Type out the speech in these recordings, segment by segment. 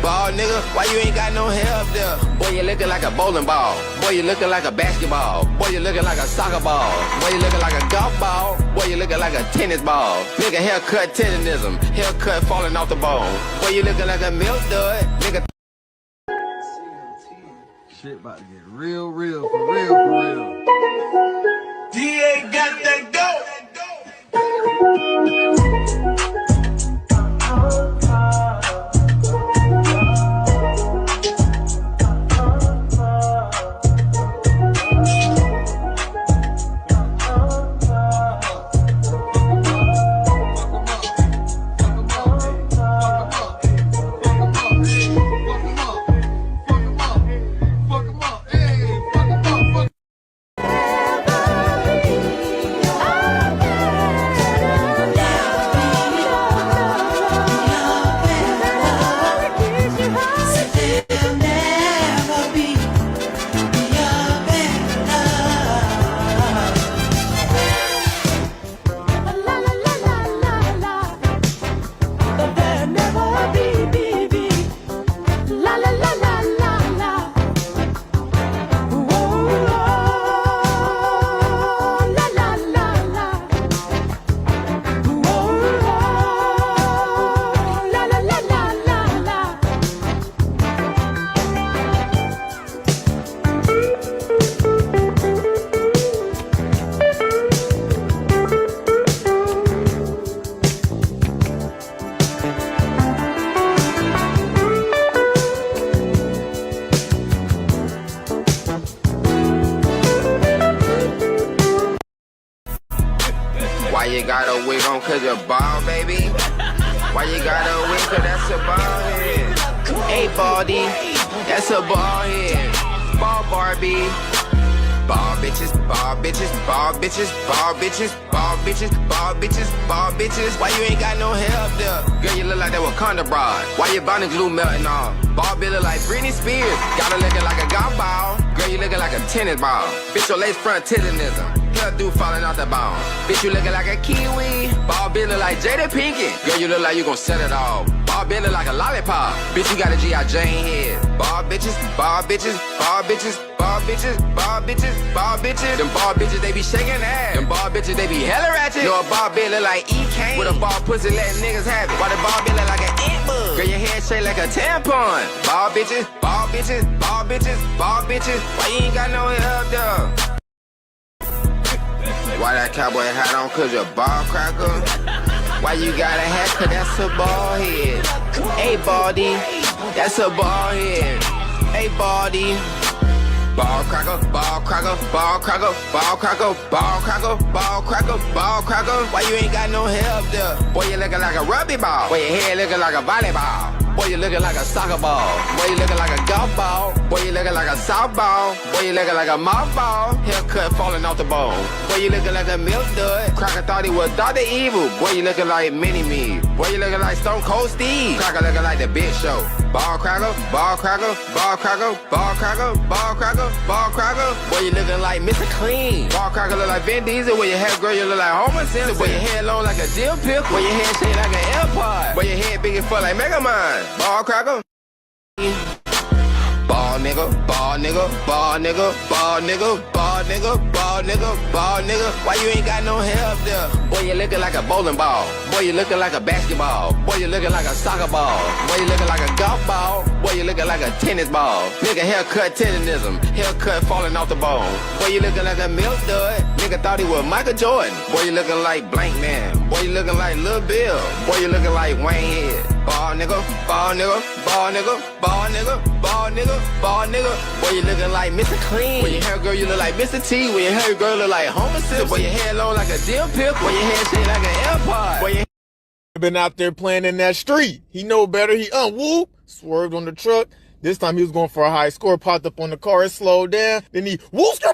Ball nigga, why you ain't got no help there? Boy, you looking like a bowling ball. Boy, you looking like a basketball. Boy, you looking like a soccer ball. Boy, you looking like a golf ball. Boy, you looking like a tennis ball. Nigga, haircut tennisism. Haircut falling off the bone. Boy, you looking like a milk dud. Nigga. Shit about to get real, for real. DA got that go. Why you got a wig on cause you're bald, baby? Why you got a wig cause that's a bald head? Hey, baldy, that's a bald head. Ball Barbie. Ball bitches, ball bitches, ball bitches, ball bitches, ball bitches, ball bitches, ball bitches. Why you ain't got no hair up there? Girl, you look like that Wakanda broad. Why your bonding glue melting off? Ball bitch look like Britney Spears. Got her looking like a golf ball. Girl, you looking like a tennis ball. Bitch, your lace front titinism. Hair do falling off the bone. Bitch, you looking like a kiwi. Ball bitch look like Jada Pinkett. Girl, you look like you gon' set it off. Ball bitch look like a lollipop. Bitch, you got a G.I. Jane head. Ball bitches, ball bitches, ball bitches, ball bitches, ball bitches, ball bitches. Them ball bitches, they be shaking ass. Them ball bitches, they be hella ratchet. Know a ball bitch look like E.K. With a ball pussy letting niggas have it. Why the ball bitch look like an ant bug? Girl, your head shaped like a tampon. Ball bitches, ball bitches, ball bitches, ball bitches. Why you ain't got no hair up there? Why that cowboy hat on cause you're a ball cracker? Why you got a hat cause that's a ball head? Hey, baldy, that's a ball head. Hey, baldy. Ball cracker, ball cracker, ball cracker, ball cracker, ball cracker, ball cracker, ball cracker. Why you ain't got no hair up there? Boy, you looking like a rugby ball. Boy, your hair looking like a volleyball. Boy, you looking like a soccer ball. Boy, you looking like a golf ball. Boy, you looking like a softball. Boy, you looking like a moth ball. Haircut falling off the bone. Boy, you looking like a milk dud. Cracker thought he was Dr. Evil. Boy, you looking like Mini-Me. Boy, you looking like Stone Cold Steve. Cracker looking like the Big Show. Ball cracker, ball cracker, ball cracker, ball cracker, ball cracker, ball cracker. Boy, you looking like Mr. Clean. Ball cracker look like Vin Diesel. Boy, your hair, girl, you look like Homer Simpson. Boy, your hair long like a dill pickle. Boy, your head shaped like an AirPod. Boy, your head big and full like Mega Man. Ball cracker. Ball nigga, ball nigga, ball nigga, ball nigga, ball nigga, ball nigga, ball nigga. Why you ain't got no hair up there? Boy, you looking like a bowling ball. Boy, you looking like a basketball. Boy, you looking like a soccer ball. Boy, you looking like a golf ball. Boy, you looking like a tennis ball. Nigga, haircut tennisism. Haircut falling off the bone. Boy, you looking like a milk dud. Nigga thought he was Michael Jordan. Boy, you looking like Blank Man. Boy, you looking like Lil Bill. Boy, you looking like Wayne Head. Ball nigga, ball nigga, ball nigga, ball nigga, ball nigga, ball nigga. Boy, you looking like Mr. Clean. When your hair, girl, you look like Mr. T. When your hair, girl, look like Homer Simpson. Boy, your hair long like a dill pickle. Boy, your hair shaped like an AirPod. Boy, your Been out there playing in that street. He know better. He whoop, swerved on the truck. This time he was going for a high score, popped up on the car, it slowed down, then he whoosker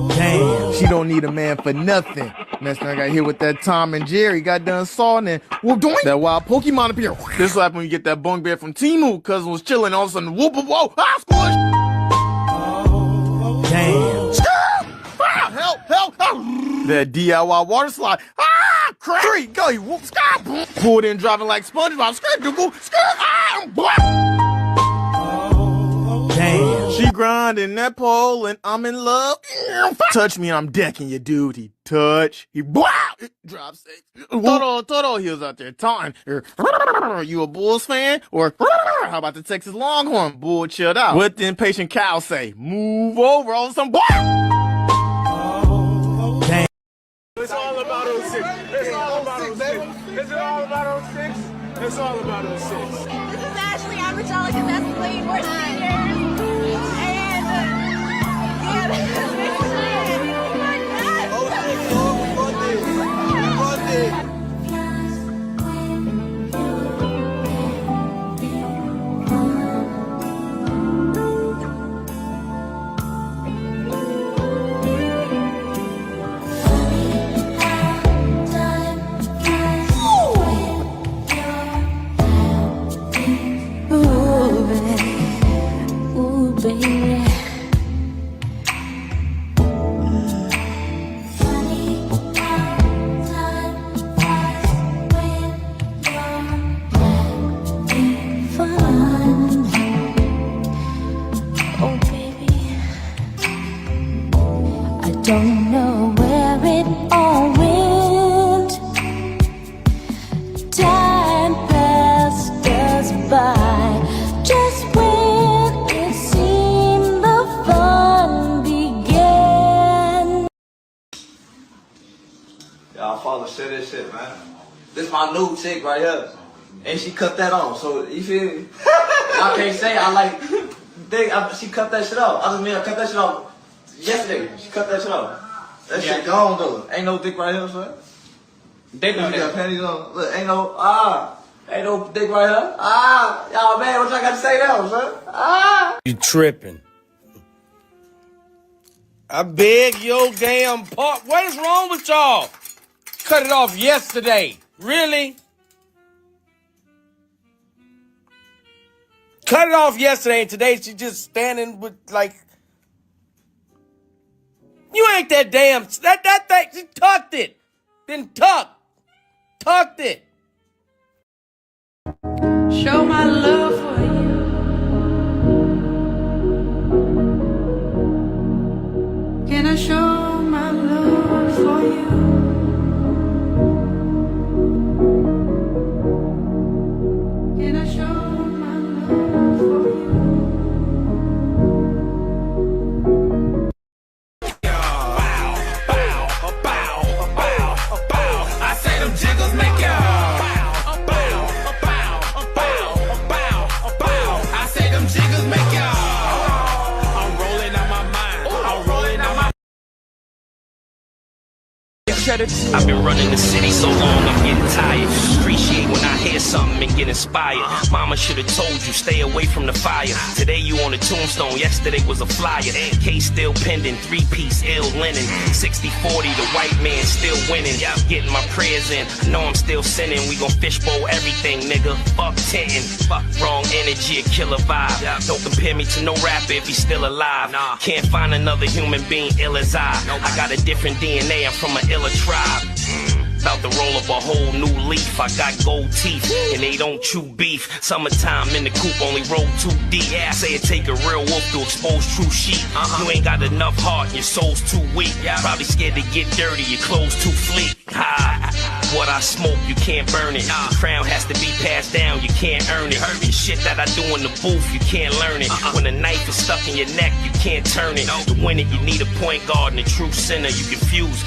Damn, she don't need a man for nothing. Next thing I got hit with that Tom and Jerry, got done sawing and whoop doink. That wild Pokemon appear. This happened when you get that bunk bed from Temu. Cousin was chilling, all of a sudden whoop whoa, squish. Damn. Help. That DIY water slide. Crack. Go, he whoop, pulled in driving like SpongeBob. Damn. She grinding that pole and I'm in love. Touch me, I'm decking you, dude. He touch. He drop safe. Toto, he was out there taunting. Are you a Bulls fan? Or how about the Texas Longhorn? Bull chilled out. What the impatient cow say? Move over. All of a sudden, damn. It's all about 06. It's all about 06, baby. Is it all about 06? It's all about 06. This is Ashley. I'm Rachel Canestley. We're seniors. And yeah, this is big shit. Oh my God. Don't know where it all went. Time passed us by, just when it seemed the fun began. Y'all father shit this shit, man. This my new chick right here. And she cut that off, so you feel me? I can't say I like, she cut that shit off. I just mean I cut that shit off. Yesterday, she cut that shit off. That shit gone though. Ain't no dick right here, son. They know You got that. panties on. Look, ain't no dick right here. Y'all man, what y'all got to say now, son? You tripping. I beg your damn pardon. What is wrong with y'all? Cut it off yesterday. Really? Cut it off yesterday and today she just standing with like, you ain't that damn, that thing, she tucked it. Then tucked it. Show my love for you. Can I show my love for you? Can I show my love for you? I've been running the city so long, I'm getting tired. Appreciate when I hear something and get inspired. Mama should have told you, stay away from the fire. Today you on a tombstone, yesterday was a flyer. Case still pending, 3-piece ill linen. 60-40, the white man still winning. Getting my prayers in, I know I'm still sinning. We gon' fishbowl everything, nigga. Fuck tentin', fuck wrong energy, a killer vibe. Don't compare me to no rapper if he's still alive. Can't find another human being ill as I got a different DNA, I'm from an iller tribe. About to roll up a whole new leaf. I got gold teeth and they don't chew beef. Summertime in the coop, only roll too deep. Say it take a real wolf to expose true sheep. You ain't got enough heart and your soul's too weak. Probably scared to get dirty, your clothes too fleek. What I smoke, you can't burn it. The crown has to be passed down, you can't earn it. The shit that I do in the booth, you can't learn it. When a knife is stuck in your neck, you can't turn it. To win it, you need a point guard and a true center. You confuse.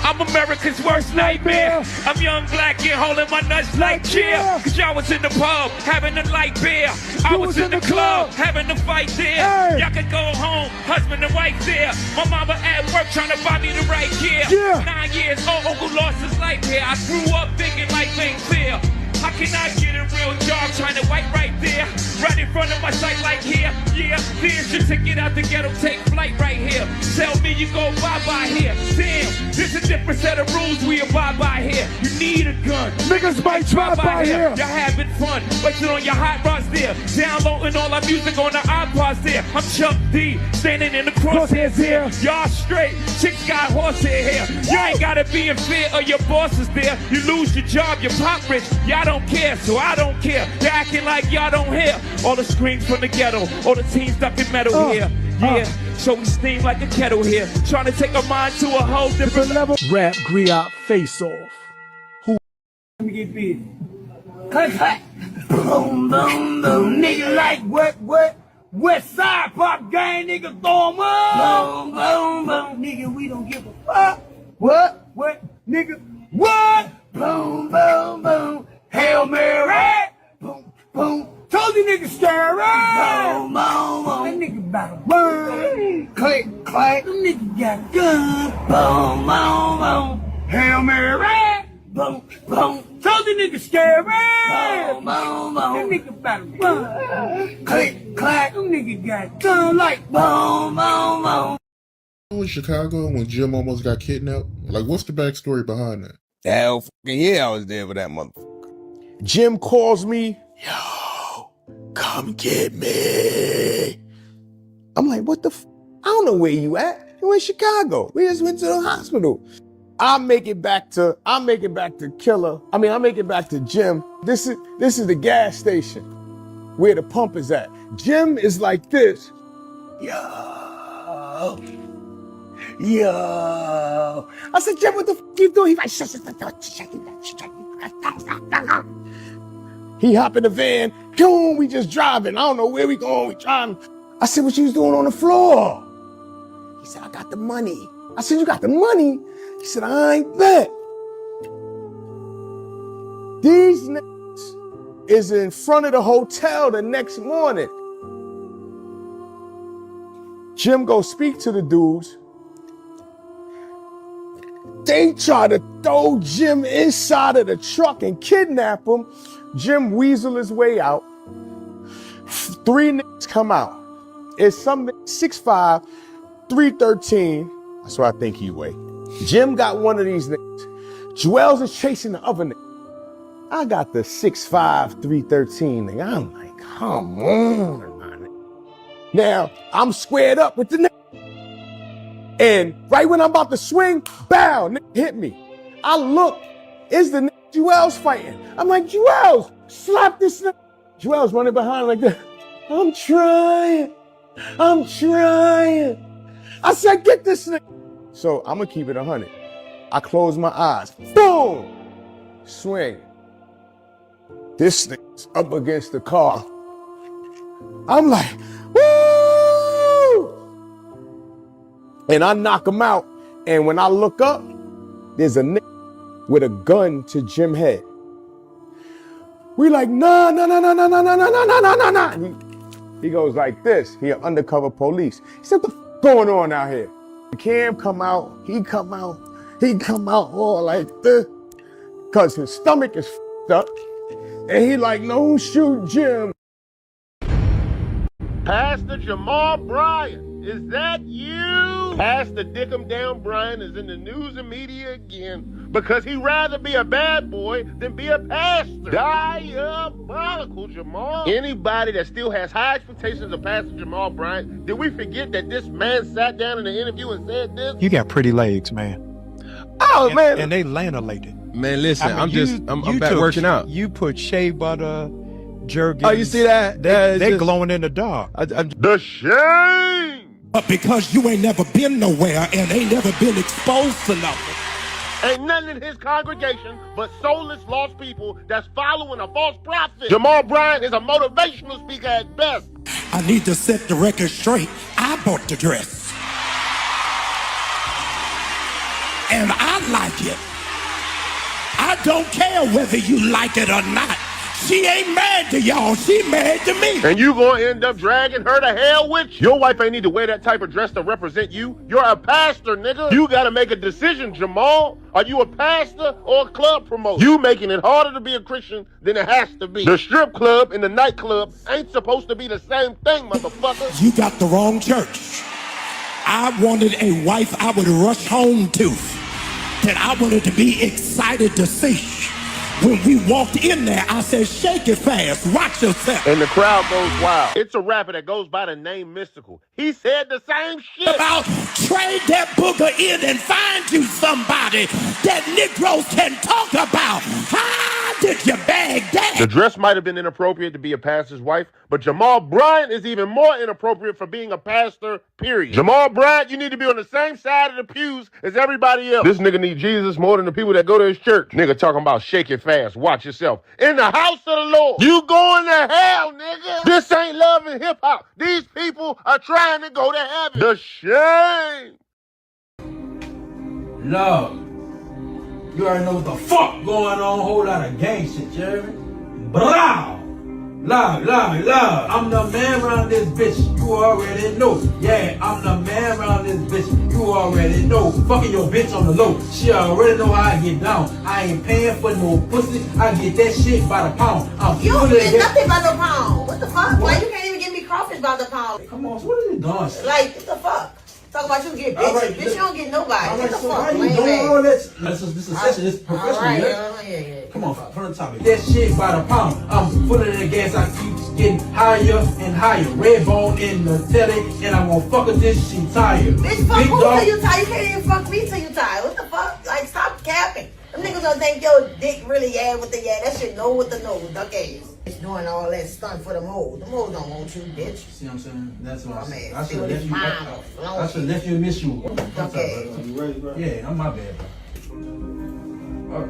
I'm America's worst nightmare. I'm young, black, and holding my nuts like cheer. Cause y'all was in the pub, having a light beer. I was in the club, having a fight there. Y'all could go home, husband and wife there. My mama at work trying to buy me the right gear. 9 years old, uncle lost his life here. I grew up thinking like things clear. How can I get a real job trying to wipe right there? Right in front of my sight like here. Yeah, there's your ticket out the ghetto, take flight right here. Tell me you go bye-bye here. Damn, there's a different set of rules we abide by here. You need a gun. Niggas might try by here. Y'all having fun, waiting on your hot rods there. Downloading all our music on the iPods there. I'm Chuck D, standing in the crosshairs here. Y'all straight, chicks got horsehair here. You ain't gotta be in fear of your bosses there. You lose your job, you pop rich. Y'all don't care, so I don't care. You're acting like y'all don't hear all the screams from the ghetto, all the teens stuck in metal here. Yeah, so we steam like a kettle here. Trying to take a mind to a whole different level. Rap griot face off. Let me get busy. Cut, cut. Boom, boom, boom. Nigga like what? West side pop gang, nigga throw 'em up. Boom, boom, boom. Nigga, we don't give a fuck. What? Nigga, what? Boom, boom, boom. Hail Mary. Boom, boom. Told you niggas scary. Boom, boom, boom. That nigga about to burn. Click, clack. Them niggas got a gun. Boom, boom, boom. Hail Mary. Boom, boom. Told you niggas scary. Boom, boom, boom. That nigga about to run. Click, clack. Them niggas got a gun like boom, boom, boom. In Chicago when Jim almost got kidnapped? Like, what's the backstory behind that? Hell fucking yeah, I was there for that motherfucker. Jim calls me, yo, come get me. I'm like, what the I don't know where you at. You in Chicago. We just went to the hospital. I make it back to Killer. I make it back to Jim. This is the gas station where the pump is at. Jim is like this. Yo. I said, Jim, what the you doing? He's like, he hop in the van. Boom, we just driving. I don't know where we going. We driving. I said, what you was doing on the floor? He said, I got the money. I said, you got the money? He said, I ain't bet. These niggas is in front of the hotel the next morning. Jim go speak to the dudes. They try to throw Jim inside of the truck and kidnap him. Jim weasel his way out. 3 niggas come out. It's some 6'5", 313. That's what I think he weigh. Jim got one of these niggas. Joel's is chasing the other nigga. I got the 6'5", 313 nigga. I'm like, come on, my nigga. Now, I'm squared up with the nigga. And right when I'm about to swing, bow, nigga hit me. I look, it's the nigga Joel's fighting. I'm like, Joel's, slap this nigga. Joel's running behind like that. I'm trying. I said, get this nigga. So I'm gonna keep it 100. I close my eyes. Boom! Swing. This nigga's up against the car. I'm like, woo! And I knock him out. And when I look up, there's a nigga with a gun to Jim's head. We like, nah. He goes like this. He an undercover police. He said, what the f going on out here? Cam come out, he come out all like this. Cause his stomach is f***ed up. And he like, no, shoot Jim. Pastor Jamaal Bryant, is that you? Pastor Dickum Down Bryant is in the news and media again because he'd rather be a bad boy than be a pastor. Diabolical, Jamaal. Anybody that still has high expectations of Pastor Jamaal Bryant, did we forget that this man sat down in the interview and said this? You got pretty legs, man. Oh, man. And they lanolated. Man, listen, I'm back working out. You put shea butter, jerky. Oh, you see that? They're glowing in the dark. The shame! But because you ain't never been nowhere and ain't never been exposed to nothing. Ain't nothing in his congregation but soulless lost people that's following a false prophet. Jamaal Bryant is a motivational speaker at best. I need to set the record straight. I bought the dress. And I like it. I don't care whether you like it or not. She ain't mad to y'all, she mad to me. And you gonna end up dragging her to hell with you? Your wife ain't need to wear that type of dress to represent you. You're a pastor, nigga. You gotta make a decision, Jamaal. Are you a pastor or a club promoter? You making it harder to be a Christian than it has to be. The strip club and the nightclub ain't supposed to be the same thing, motherfucker. You got the wrong church. I wanted a wife I would rush home to, that I wanted to be excited to see. When we walked in there, I said, shake it fast, watch yourself. And the crowd goes wild. It's a rapper that goes by the name Mystical. He said the same shit. About trade that booger in and find you somebody that Negroes can talk about. How did you bag that? The dress might have been inappropriate to be a pastor's wife, but Jamaal Bryant is even more inappropriate for being a pastor, period. Jamaal Bryant, you need to be on the same side of the pews as everybody else. This nigga need Jesus more than the people that go to his church. Nigga talking about shake it fast, watch yourself. In the house of the Lord, you going to hell, nigga. This ain't love and hip hop. These people are trying to go to heaven. The shame. Love. You already know what the fuck going on. Whole lot of gang shit, you hear me? Blah. Love. I'm the man around this bitch. You already know. Yeah, I'm the man around this bitch. You already know. Fucking your bitch on the low. She already know how I get down. I ain't paying for no pussy. I get that shit by the pound. You don't get nothing by the pound. What the fuck? Why you can't even give me crawfish by the pound? Come on, so what are you doing? Like, what the fuck? Talk about you get bitch. Right, bitch, you don't get nobody. What the so fuck? why you doing all that? This is a session. It's professional. Yeah. Come on, from the top. That shit by the pound. I'm full of the gas. I keep getting higher and higher. Red bone in the telly, and I'm gonna fuck her till she tired. Bitch, fuck who till you tired? You can't even fuck me till you tired. What the fuck? Like, stop capping. Them niggas don't think your dick really with the That shit know with the nose, duck ass. It's doing all that stunt for the hoes. The hoes don't want you, bitch. See what I'm saying? That's what I'm saying. I should have left you miss you. Okay. You ready, bro? Yeah, I'm my bad, bro.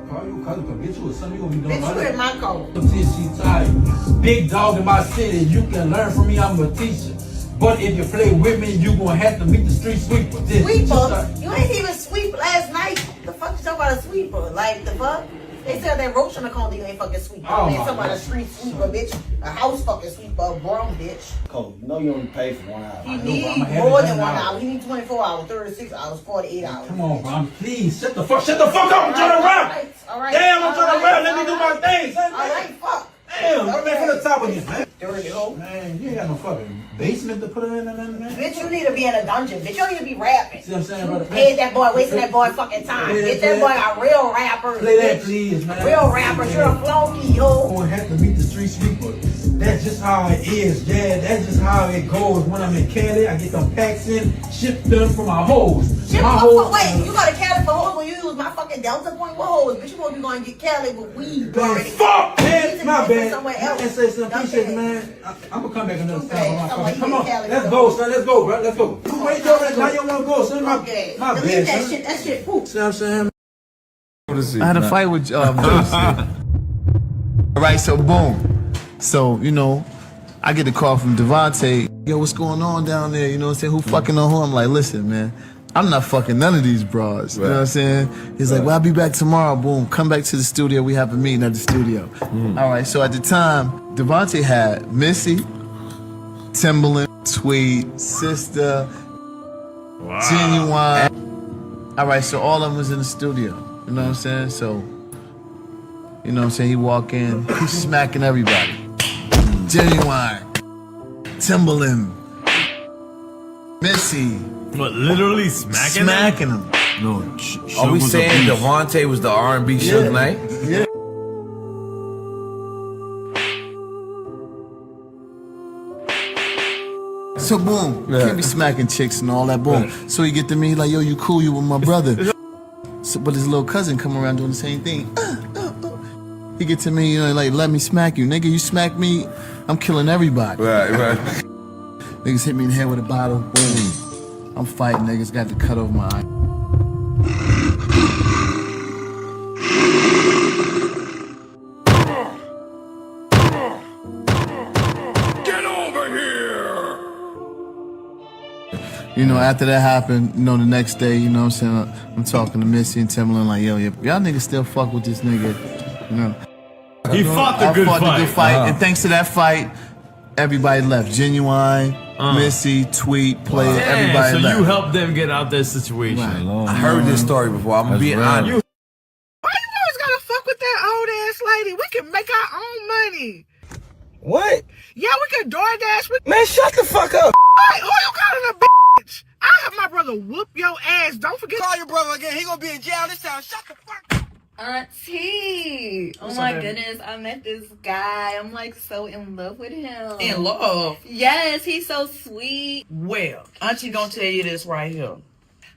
Call you cousin, come get you or something. You gonna be doing bitch, you in my coat. Till she tired. Big dog in my city. You can learn from me. I'm a teacher. But if you play with me, you gonna have to meet the street sweeper. Sweeper? You ain't even sweep last night. The fuck you talking about a sweeper? Like, the fuck? They said that roach on the corner, you ain't fucking sweeper. They talking about a street sweeper, bitch. A house fucking sweeper, a brown bitch. Cole, you know you only pay for 1 hour. He need more than 1 hour. He need 24 hours, 36 hours, 48 hours. Come on, bro. Please, shut the fuck up. I'm trying to rap. All right. Damn, I'm trying to rap. Let me do my thing. All right, fuck. Damn, bro, man, from the top of this, man. Dirty hoe. Man, you ain't got no fucking basement to put her in, man. Bitch, you need to be in a dungeon. Bitch, you don't need to be rapping. See what I'm saying, brother? Here's that boy, wasting that boy fucking time. Get that boy a real rapper. Play that, please, man. Real rapper. You're a flunky, yo. I'm gonna have to meet the street sweeper. That's just how it is, yeah. That's just how it goes. When I'm in Cali, I get them packs in, ship them for my hoes. Wait, you got a Cali for hoes when you use my fucking Delta Point? What hoes? Bitch, you gonna be going to get Cali with weed. Fuck, man. My bad. Somewhere else. And say something. Appreciate it, man. I'm gonna come back another time. Come on, let's go, son. Let's go, bro. Let's go. You wait till now. You don't wanna go, son. My bad, son. That shit, poop. See what I'm saying? I had a fight with Josie. All right, so boom. So, you know, I get a call from Devontae. Yo, what's going on down there? You know what I'm saying? Who fucking on who? I'm like, listen, man, I'm not fucking none of these bras. You know what I'm saying? He's like, well, I'll be back tomorrow. Boom. Come back to the studio. We have a meeting at the studio. All right, so at the time, Devontae had Missy, Timberland, Tweet, Sister, Genuine. All right, so all of them was in the studio. You know what I'm saying? So, you know what I'm saying? He walk in, he's smacking everybody. Genuine, Timberland, Missy. What, literally smacking him? No. Are we saying Devontae was the R&B Suge Knight? Yeah. So boom, can't be smacking chicks and all that. Boom. So he get to me like, yo, you cool? You with my brother? So, but his little cousin come around doing the same thing. He get to me, you know, like, let me smack you, nigga. You smack me, I'm killing everybody. Right. Niggas hit me in the head with a bottle. Boom. I'm fighting. Niggas got the cut over my eye. You know, after that happened, you know, the next day, you know what I'm saying, I'm talking to Missy and Timberland like, yo, y'all niggas still fuck with this nigga, you know. He fought the good fight. And thanks to that fight, everybody left. Genuine, Missy, Tweet, Player, everybody left. So you helped them get out that situation. I heard this story before. I'm being honest. Why you always gotta fuck with that old ass lady? We can make our own money. What? Yeah, we can DoorDash. Man, shut the fuck up. Hey, who you calling a bitch? I have my brother whoop your ass. Don't forget. Call your brother again. He gonna be in jail this time. Shut the fuck up. Auntie, oh my goodness, I met this guy. I'm like so in love with him. In love? Yes, he's so sweet. Well, Auntie gonna tell you this right here.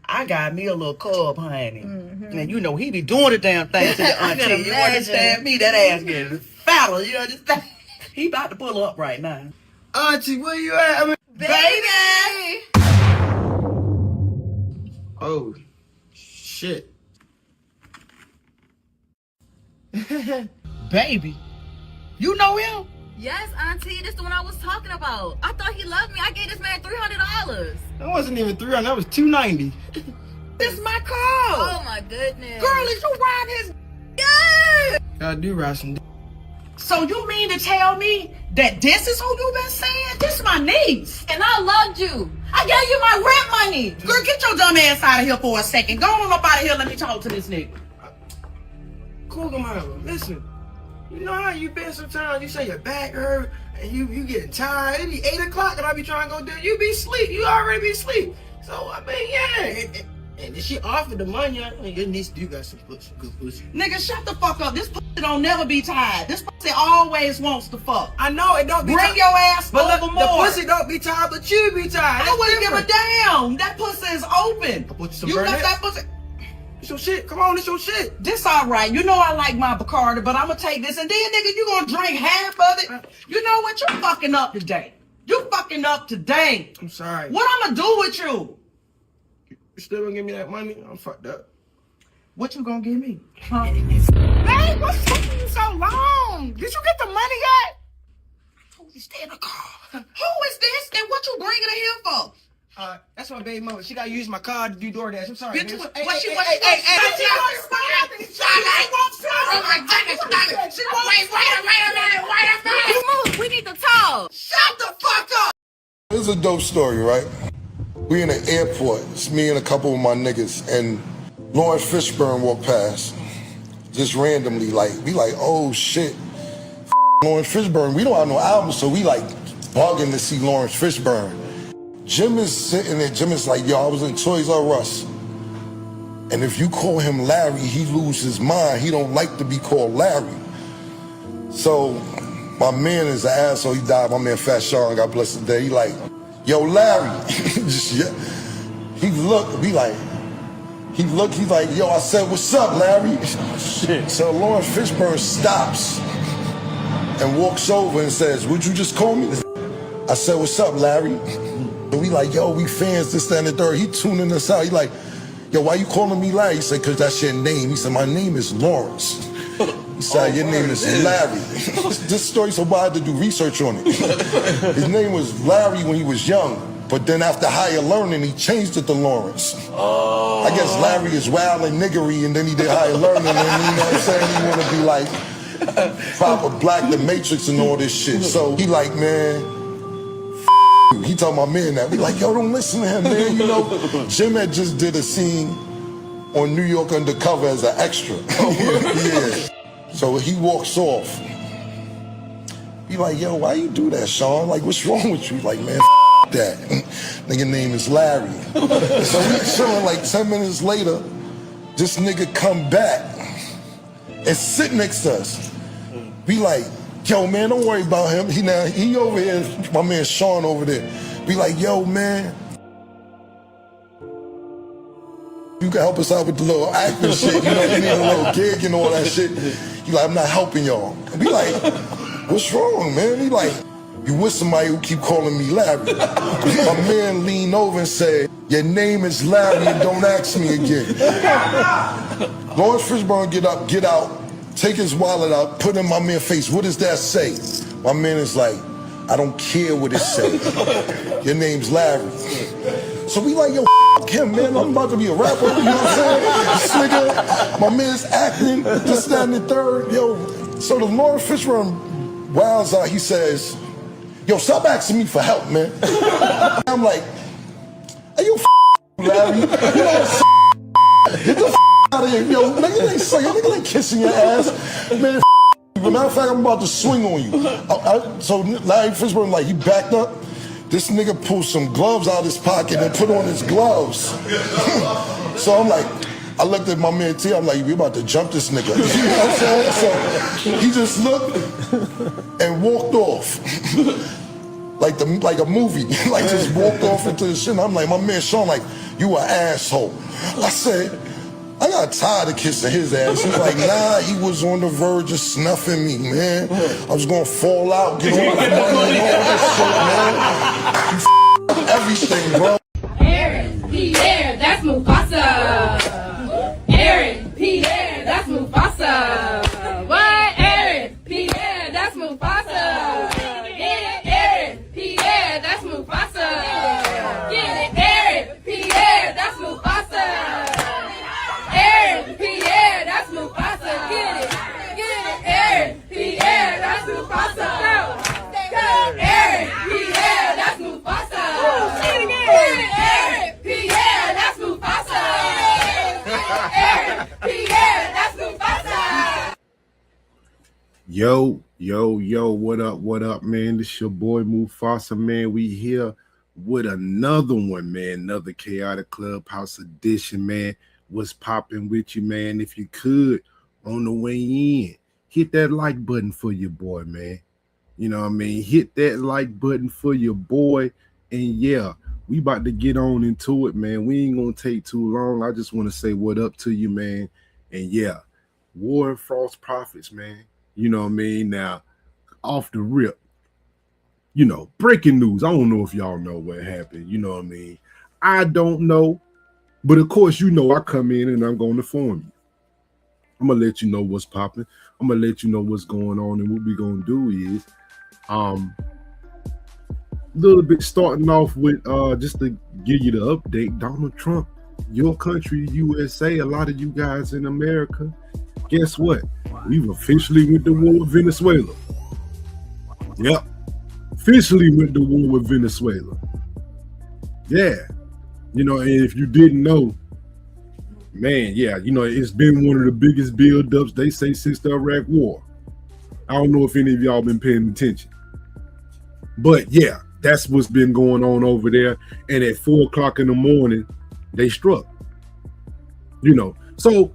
I got me a little cub, honey. And you know he be doing the damn thing to the auntie. You understand me? That ass getting fatter, you understand? He about to pull up right now. Auntie, where you at? I mean, Baby! oh, shit. Baby, you know him? Yes, Auntie, this the one I was talking about. I thought he loved me. I gave this man $300. That wasn't even $300. That was $290. This my car. Oh my goodness. Girl, is you ride his? Yeah! I do ride some. So you mean to tell me that this is who you been saying? This is my niece. And I loved you. I gave you my rent money. Girl, get your dumb ass out of here for a second. Go on up out of here. Let me talk to this nigga. Cougar, listen. You know how you been sometimes? You say your back hurt and you getting tired. It be 8 o'clock and I be trying to go do it. You be asleep. You already be asleep. So, I mean, yeah. And she offered the money. I mean, your niece do got some good pussy. Nigga, shut the fuck up. This pussy don't never be tired. This pussy always wants to fuck. I know it don't be Bring your ass but over look, more. The pussy don't be tired, but you be tired. I wouldn't give a damn. That pussy is open. I put some You left that pussy. It's your shit. Come on, it's your shit. This all right. You know I like my Bacardi, but I'm gonna take this. And then, nigga, you gonna drink half of it. You know what? You fucking up today. You fucking up today. I'm sorry. What I'm gonna do with you? You still gonna give me that money? I'm fucked up. What you gonna give me? Huh? Babe, what's taking you so long? Did you get the money yet? Who is that in the car? Who is this? And what you bringing her here for? That's my baby mama. She gotta use my card to do DoorDash. I'm sorry. What she wants? She wants We need to talk. Shut the fuck up. This is a dope story, right? We in an airport. It's me and a couple of my niggas, and Lawrence Fishburne walked past, just randomly. We like, oh shit, Lawrence Fishburne. We don't have no album, so we like bugging to see Lawrence Fishburne. Jim is sitting there. Jim is like, yo, I was in Toys R Us, and if you call him Larry, he lose his mind. He don't like to be called Larry. So my man is an asshole. He died. My man Fat Sean, God bless the day. He like, yo, Larry. He looked, he's like, yo, I said, what's up, Larry? Shit. So Lawrence Fishburne stops and walks over and says, would you just call me? I said, what's up, Larry? And we like, yo, we fans, this, that, and the third. He tuning us out. He like, yo, why you calling me Larry? He said, because that's your name. He said, my name is Lawrence. He said, your name is Larry. This story's so bad I had to do research on it. His name was Larry when he was young, but then after higher learning, he changed it to Lawrence. I guess Larry is wild and niggery, and then he did higher learning, and you know what I'm saying? He want to be like proper black, the Matrix and all this shit. So he like, man, you. He told my man that. We like, yo, don't listen to him, man. You know, Jim had just did a scene on New York Undercover as an extra. Yeah. So he walks off. He like, yo, why you do that, Sean? Like, what's wrong with you? Like, man, that. Nigga name is Larry. So we chilling, like 10 minutes later, this nigga come back and sit next to us. We like, yo, man, don't worry about him. He over here, my man Sean over there. We like, yo, man, you can help us out with the little acting shit, you know, you need a little gig and all that shit. He like, I'm not helping y'all. We like, what's wrong, man? He like, you with somebody who keep calling me Larry. My man leaned over and said, your name is Larry and don't ask me again. Lawrence Fishburne get out, take his wallet out, put in my man's face. What does that say? My man is like, I don't care what it says. Your name's Larry. So we like, yo, him, man. I'm about to be a rapper. You know what I'm saying? This nigga, my man's acting, this, that, and the third. Yo, So the Lawrence Fishburne wows out, he says, yo, stop asking me for help, man. I'm like, hey, you Larry. You know what? Get the out of here. Yo, nigga ain't saying, nigga ain't kissing your ass. Man, as a matter of fact, I'm about to swing on you. So Larry Fishburne, like, he backed up. This nigga pulled some gloves out of his pocket and put on his gloves. So I'm like, I looked at my man T, I'm like, we about to jump this nigga. You know what I'm saying? So he just looked and walked off. like a movie. Like just walked off into the shit. I'm like, my man Sean, like, you an asshole. I said, I got tired of kissing his ass. He's like, nah, he was on the verge of snuffing me, man. I was gonna fall out, get all my money and all this shit, man. You everything, bro. Aaron, Pierre, that's Mufasa. Aaron, Pierre, that's Mufasa. What? Aaron, Pierre, that's Mufasa. Get it, Aaron, Pierre, that's Mufasa. Get it, Aaron, Pierre, that's Mufasa. Aaron, Pierre, that's Mufasa. Get it, Aaron, Pierre, that's Mufasa. Go, Aaron, Pierre, that's Mufasa. Aaron, Pierre, that's Mufasa. Aaron, Pierre, that's Mufasa. Yo, what up, man? This your boy Mufasa, man. We here with another one, man. Another Chaotic Clubhouse edition, man. What's popping with you, man? If you could, on the way in, hit that like button for your boy, man. You know what I mean? Hit that like button for your boy. And yeah, we about to get on into it, man. We ain't gonna take too long. I just want to say what up to you, man. And yeah, war and false prophets, man. You know what I mean? Now, off the rip, you know, breaking news. I don't know if y'all know what happened. You know what I mean? I don't know. But of course, you know, I come in and I'm going to inform you. I'm going to let you know what's popping. I'm going to let you know what's going on. And what we're going to do is a little bit starting off with just to give you the update. Donald Trump, your country, USA, a lot of you guys in America, guess what? We've officially went to war with Venezuela. Yep. Officially went to war with Venezuela. Yeah. You know, and if you didn't know, man, yeah, you know, it's been one of the biggest build-ups, they say, since the Iraq War. I don't know if any of y'all been paying attention. But yeah, that's what's been going on over there. And at 4 o'clock in the morning, they struck. You know, so,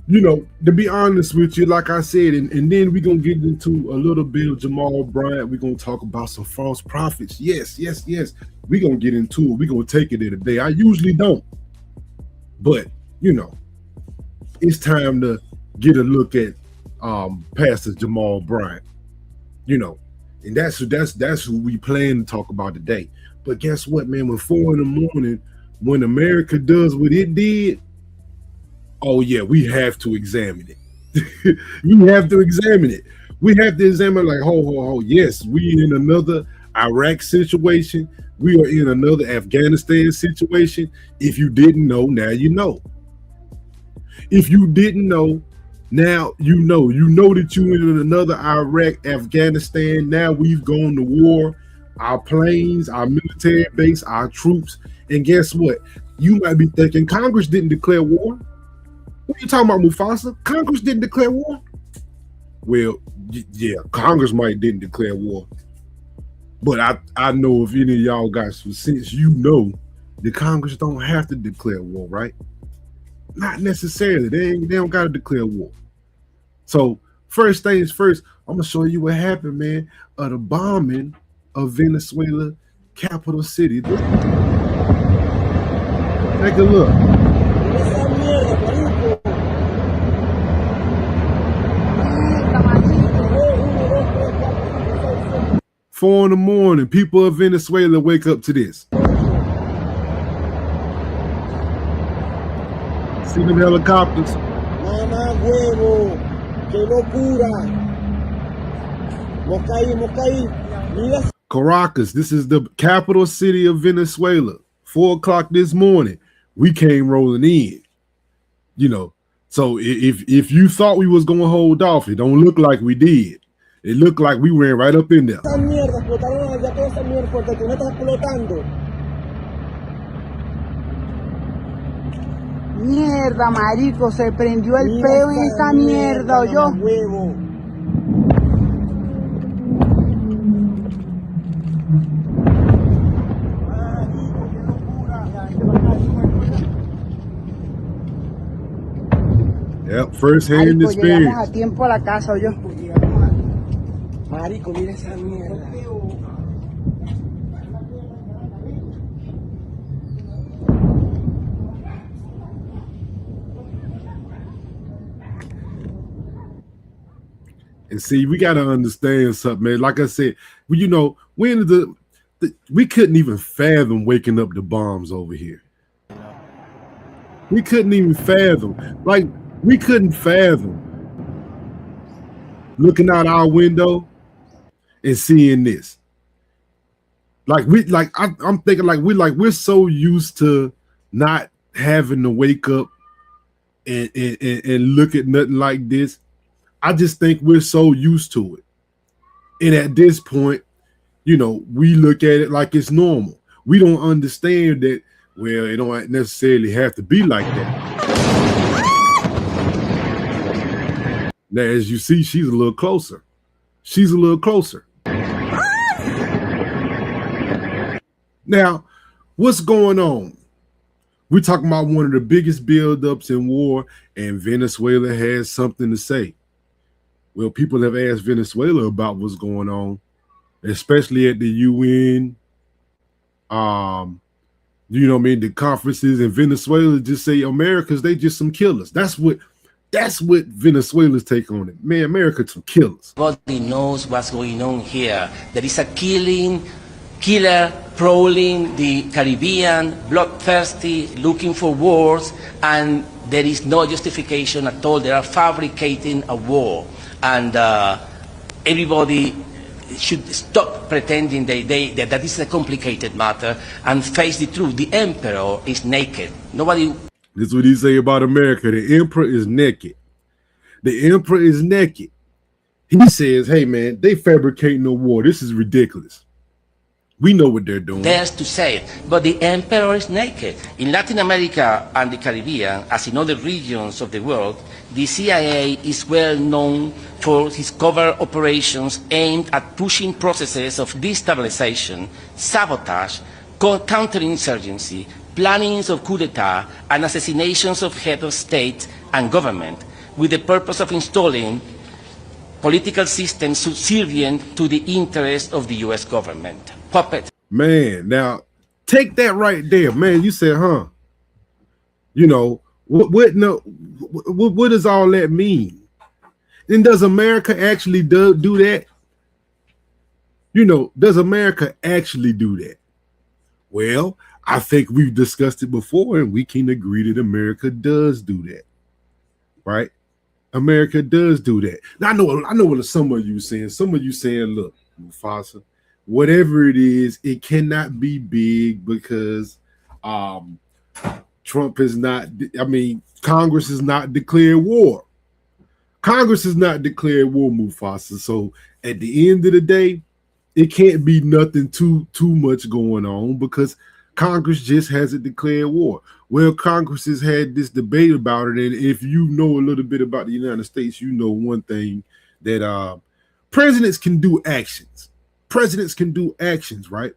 you know, to be honest with you, like I said, and then we're going to get into a little bit of Jamaal Bryant. We're going to talk about some false prophets. Yes. We're going to get into it. We're going to take it there today. I usually don't. But, you know, it's time to get a look at Pastor Jamaal Bryant. You know, and that's who we plan to talk about today. But guess what, man? When 4 in the morning, when America does what it did, oh yeah, we have to examine it. We have to examine it. We have to examine like, ho. Yes, we in another Iraq situation. We are in another Afghanistan situation. If you didn't know, now you know. If you didn't know, now you know. You know that you're in another Iraq, Afghanistan. Now we've gone to war. Our planes, our military base, our troops. And guess what? You might be thinking Congress didn't declare war. What are you talking about, Mufasa? Congress didn't declare war? Well, yeah, Congress didn't declare war. But I know if any of y'all got some sense, you know the Congress don't have to declare war, right? Not necessarily. They don't got to declare war. So first things first, I'm going to show you what happened, man, of the bombing of Venezuela capital city. Take a look. 4 in the morning, people of Venezuela wake up to this. See them helicopters? Mamá huevo, qué locura. Mira. Caracas, this is the capital city of Venezuela. 4 o'clock this morning, we came rolling in. You know, So if you thought we was gonna hold off, it don't look like we did. It looked like we ran right up in there. Esa mierda, explotaron allá toda esa mierda porque tú no estás explotando. Mierda, marico, se prendió el peo en esa mierda, yo. Huevo. Yep, first hand Marico, experience. llegamos a tiempo a la casa, yo. Marico, mira esa mierda. And see, we got to understand something, man. Like I said, we couldn't even fathom waking up the bombs over here. We couldn't even fathom. Like, we couldn't fathom looking out our window and seeing this. I'm thinking we're so used to not having to wake up and look at nothing like this. I just think we're so used to it. And at this point, we look at it like it's normal. We don't understand that, well, it don't necessarily have to be like that. Now, as you see, she's a little closer. She's a little closer. Now, what's going on? We're talking about one of the biggest buildups in war, and Venezuela has something to say. Well, people have asked Venezuela about what's going on, especially at the UN. The conferences in Venezuela just say Americans, they just some killers. That's what Venezuela's take on it. Man, America's some killers. Everybody knows what's going on here. There is a killer prowling the Caribbean, bloodthirsty, looking for wars, and there is no justification at all. They are fabricating a war. And everybody should stop pretending that that is a complicated matter and face the truth. The emperor is naked. Nobody. This is what he say about America. The emperor is naked. The emperor is naked. He says, hey, man, they fabricating a war. This is ridiculous. We know what they're doing. Dares to say it, but the emperor is naked. In Latin America and the Caribbean, as in other regions of the world, the CIA is well known for its covert operations aimed at pushing processes of destabilization, sabotage, counterinsurgency, plannings of coup d'etat, and assassinations of heads of state and government, with the purpose of installing political systems subservient to the interests of the U.S. government. Puppet. Man, now take that right there, man. You said, huh? What does all that mean? And does America actually do that? Does America actually do that? Well, I think we've discussed it before, and we can agree that America does do that, right? America does do that. Now, I know what some of you saying. Some of you saying, look, Mufasa, whatever it is, it cannot be big because Trump is not, Congress has not declared war. Congress has not declared war, Mufasa. So at the end of the day, it can't be nothing too much going on because Congress just hasn't declared war. Well, Congress has had this debate about it, and if you know a little bit about the United States, you know one thing, that presidents can do actions. Presidents can do actions, right?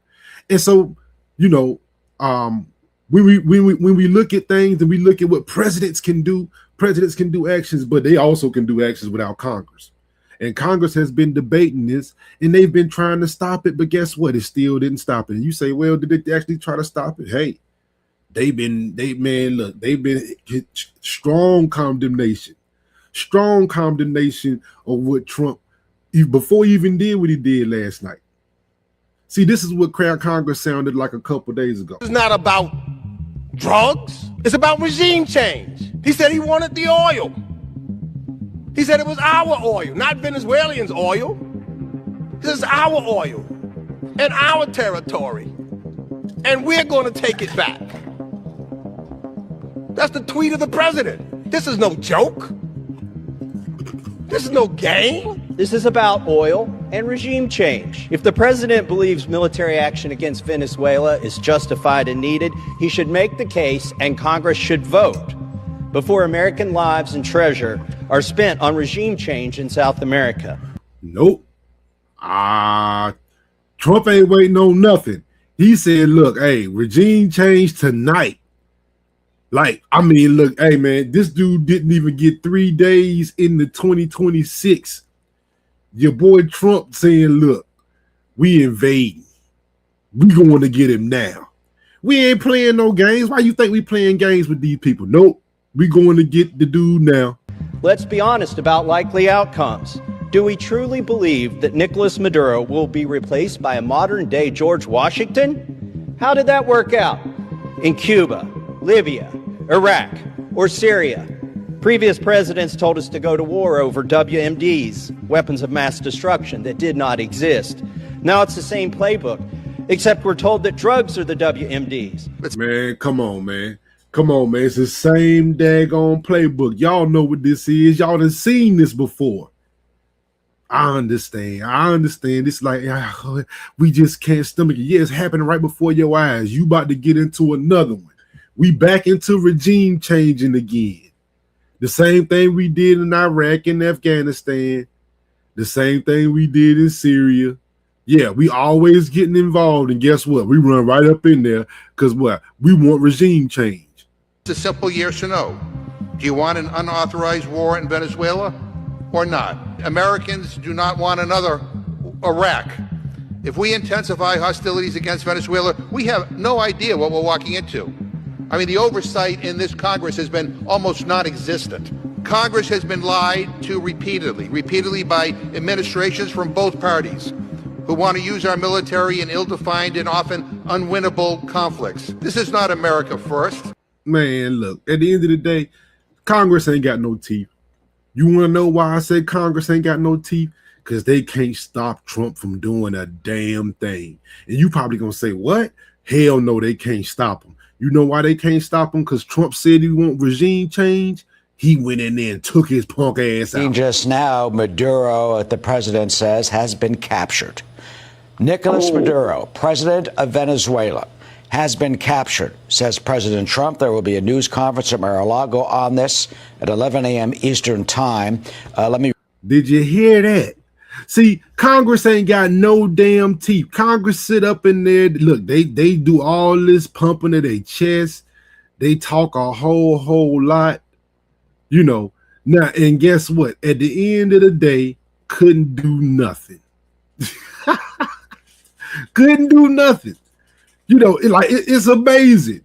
And so, when we look at things and we look at what presidents can do actions, but they also can do actions without Congress. And Congress has been debating this, and they've been trying to stop it, but guess what? It still didn't stop it. And you say, well, did they actually try to stop it? Hey, they've been strong condemnation of what Trump, before he even did what he did last night. See, this is what Congress sounded like a couple days ago. It's not about drugs. It's about regime change. He said he wanted the oil. He said it was our oil, not Venezuelans' oil. This is our oil and our territory. And we're going to take it back. That's the tweet of the president. This is no joke. This is no game. This is about oil and regime change. If the president believes military action against Venezuela is justified and needed, he should make the case and Congress should vote before American lives and treasure are spent on regime change in South America. Nope. Trump ain't waiting on nothing. He said, look, hey, regime change tonight. Like, I mean, look, hey, man, this dude didn't even get 3 days into 2026. Your boy Trump saying, look, we invading. We going to get him now. We ain't playing no games. Why you think we playing games with these people? Nope. We going to get the dude now. Let's be honest about likely outcomes. Do we truly believe that Nicolas Maduro will be replaced by a modern-day George Washington? How did that work out? In Cuba, Libya, Iraq, or Syria? Previous presidents told us to go to war over WMDs, weapons of mass destruction that did not exist. Now it's the same playbook, except we're told that drugs are the WMDs. Man, come on, man. Come on, man. It's the same daggone playbook. Y'all know what this is. Y'all done seen this before. I understand. It's like, we just can't stomach it. Yeah, it's happening right before your eyes. You about to get into another one. We back into regime changing again. The same thing we did in Iraq and Afghanistan. The same thing we did in Syria. Yeah, we always getting involved. And guess what? We run right up in there because what? We want regime change. It's a simple yes or no. Do you want an unauthorized war in Venezuela or not? Americans do not want another Iraq. If we intensify hostilities against Venezuela, we have no idea what we're walking into. I mean, the oversight in this Congress has been almost non-existent. Congress has been lied to repeatedly by administrations from both parties who want to use our military in ill-defined and often unwinnable conflicts. This is not America first. Man, look, at the end of the day, Congress ain't got no teeth. You want to know why I say Congress ain't got no teeth? Because they can't stop Trump from doing a damn thing. And you probably going to say, what? Hell no, they can't stop him. You know why they can't stop him? Because Trump said he want regime change. He went in there and took his punk ass out. Just now, Maduro, the president says, has been captured. Nicolas Maduro, president of Venezuela, has been captured, says President Trump. There will be a news conference at Mar-a-Lago on this at 11 a.m. Eastern time. Did you hear that? See, Congress ain't got no damn teeth. Congress sit up in there. Look, they do all this pumping of their chest. They talk a whole lot. You know, now, and guess what? At the end of the day, couldn't do nothing. Couldn't do nothing. You know, it's amazing.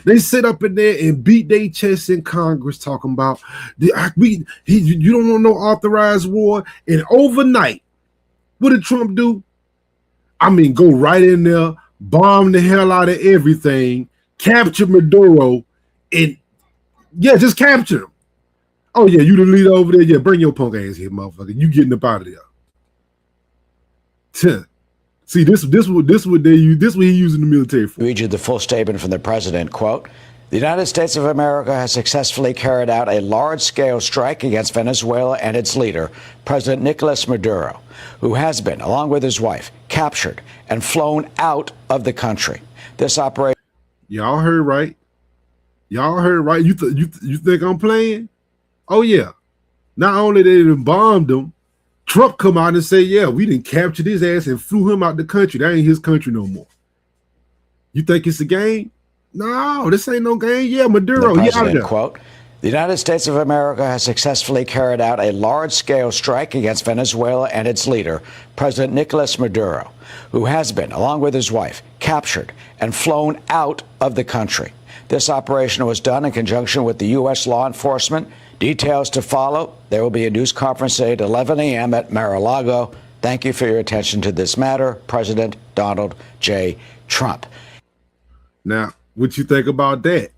They sit up in there and beat their chests in Congress talking about you don't want no authorized war. And overnight, what did Trump do? I mean, go right in there, bomb the hell out of everything, capture Maduro, and yeah, just capture him. Oh yeah, you the leader over there. Yeah, bring your punk ass here, motherfucker. You getting up out of there. See, this what they use. This what he using the military for. Read you the full statement from the president. Quote: "The United States of America has successfully carried out a large-scale strike against Venezuela and its leader, President Nicolas Maduro, who has been, along with his wife, captured and flown out of the country. This operation." Y'all heard right. Y'all heard right. You think I'm playing? Oh yeah. Not only they done bombed him, Trump come out and say, yeah, we didn't capture his ass and flew him out the country. That ain't his country no more. You think it's a game? No, this ain't no game. Yeah, Maduro, he out there. Quote: "The United States of America has successfully carried out a large-scale strike against Venezuela and its leader, President Nicolas Maduro, who has been, along with his wife, captured and flown out of the country. This operation was done in conjunction with the U.S. law enforcement. Details to follow. There will be a news conference today at 11 a.m. at Mar-a-Lago. Thank you for your attention to this matter. President Donald J. Trump." Now, what you think about that?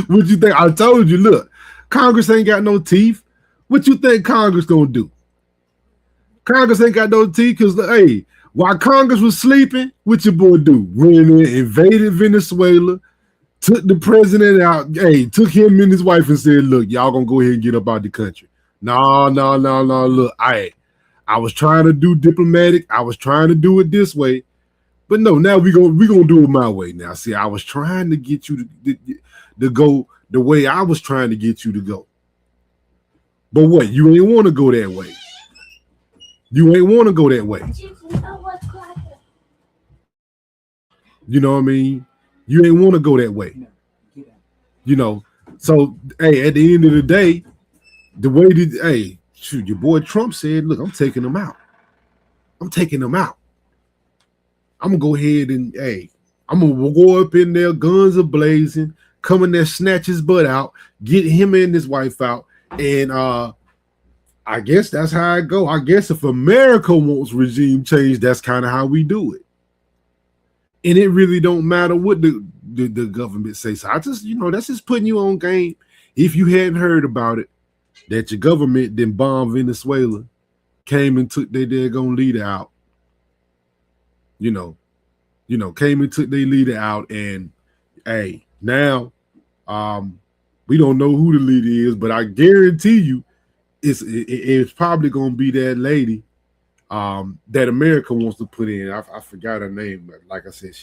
What you think? I told you, look, Congress ain't got no teeth. What you think Congress gonna do? Congress ain't got no teeth because, hey, while Congress was sleeping, what your boy do? Went in, invaded Venezuela, took the president out. Hey, took him and his wife and said, "Look, y'all gonna go ahead and get up out the country." No. Look, I was trying to do diplomatic. I was trying to do it this way, but no. Now we gonna do it my way. Now, see, I was trying to get you to go the way I was trying to get you to go. But what? You ain't want to go that way. You ain't want to go that way. You know what I mean? You ain't want to go that way. You know. So, hey, at the end of the day, the way that, hey, shoot, your boy Trump said, look, I'm taking them out. I'm taking them out. I'm going to go ahead and, hey, I'm going to go up in there, guns are blazing, come in there, snatch his butt out, get him and his wife out. And I guess that's how I go. I guess if America wants regime change, that's kind of how we do it. And it really don't matter what the government says. So I just, that's just putting you on game. If you hadn't heard about it, that your government then bombed Venezuela, came and took their daggone leader out. Came and took their leader out, and hey, now we don't know who the leader is, but I guarantee you it's probably gonna be that lady that America wants to put in. I forgot her name, but like I said,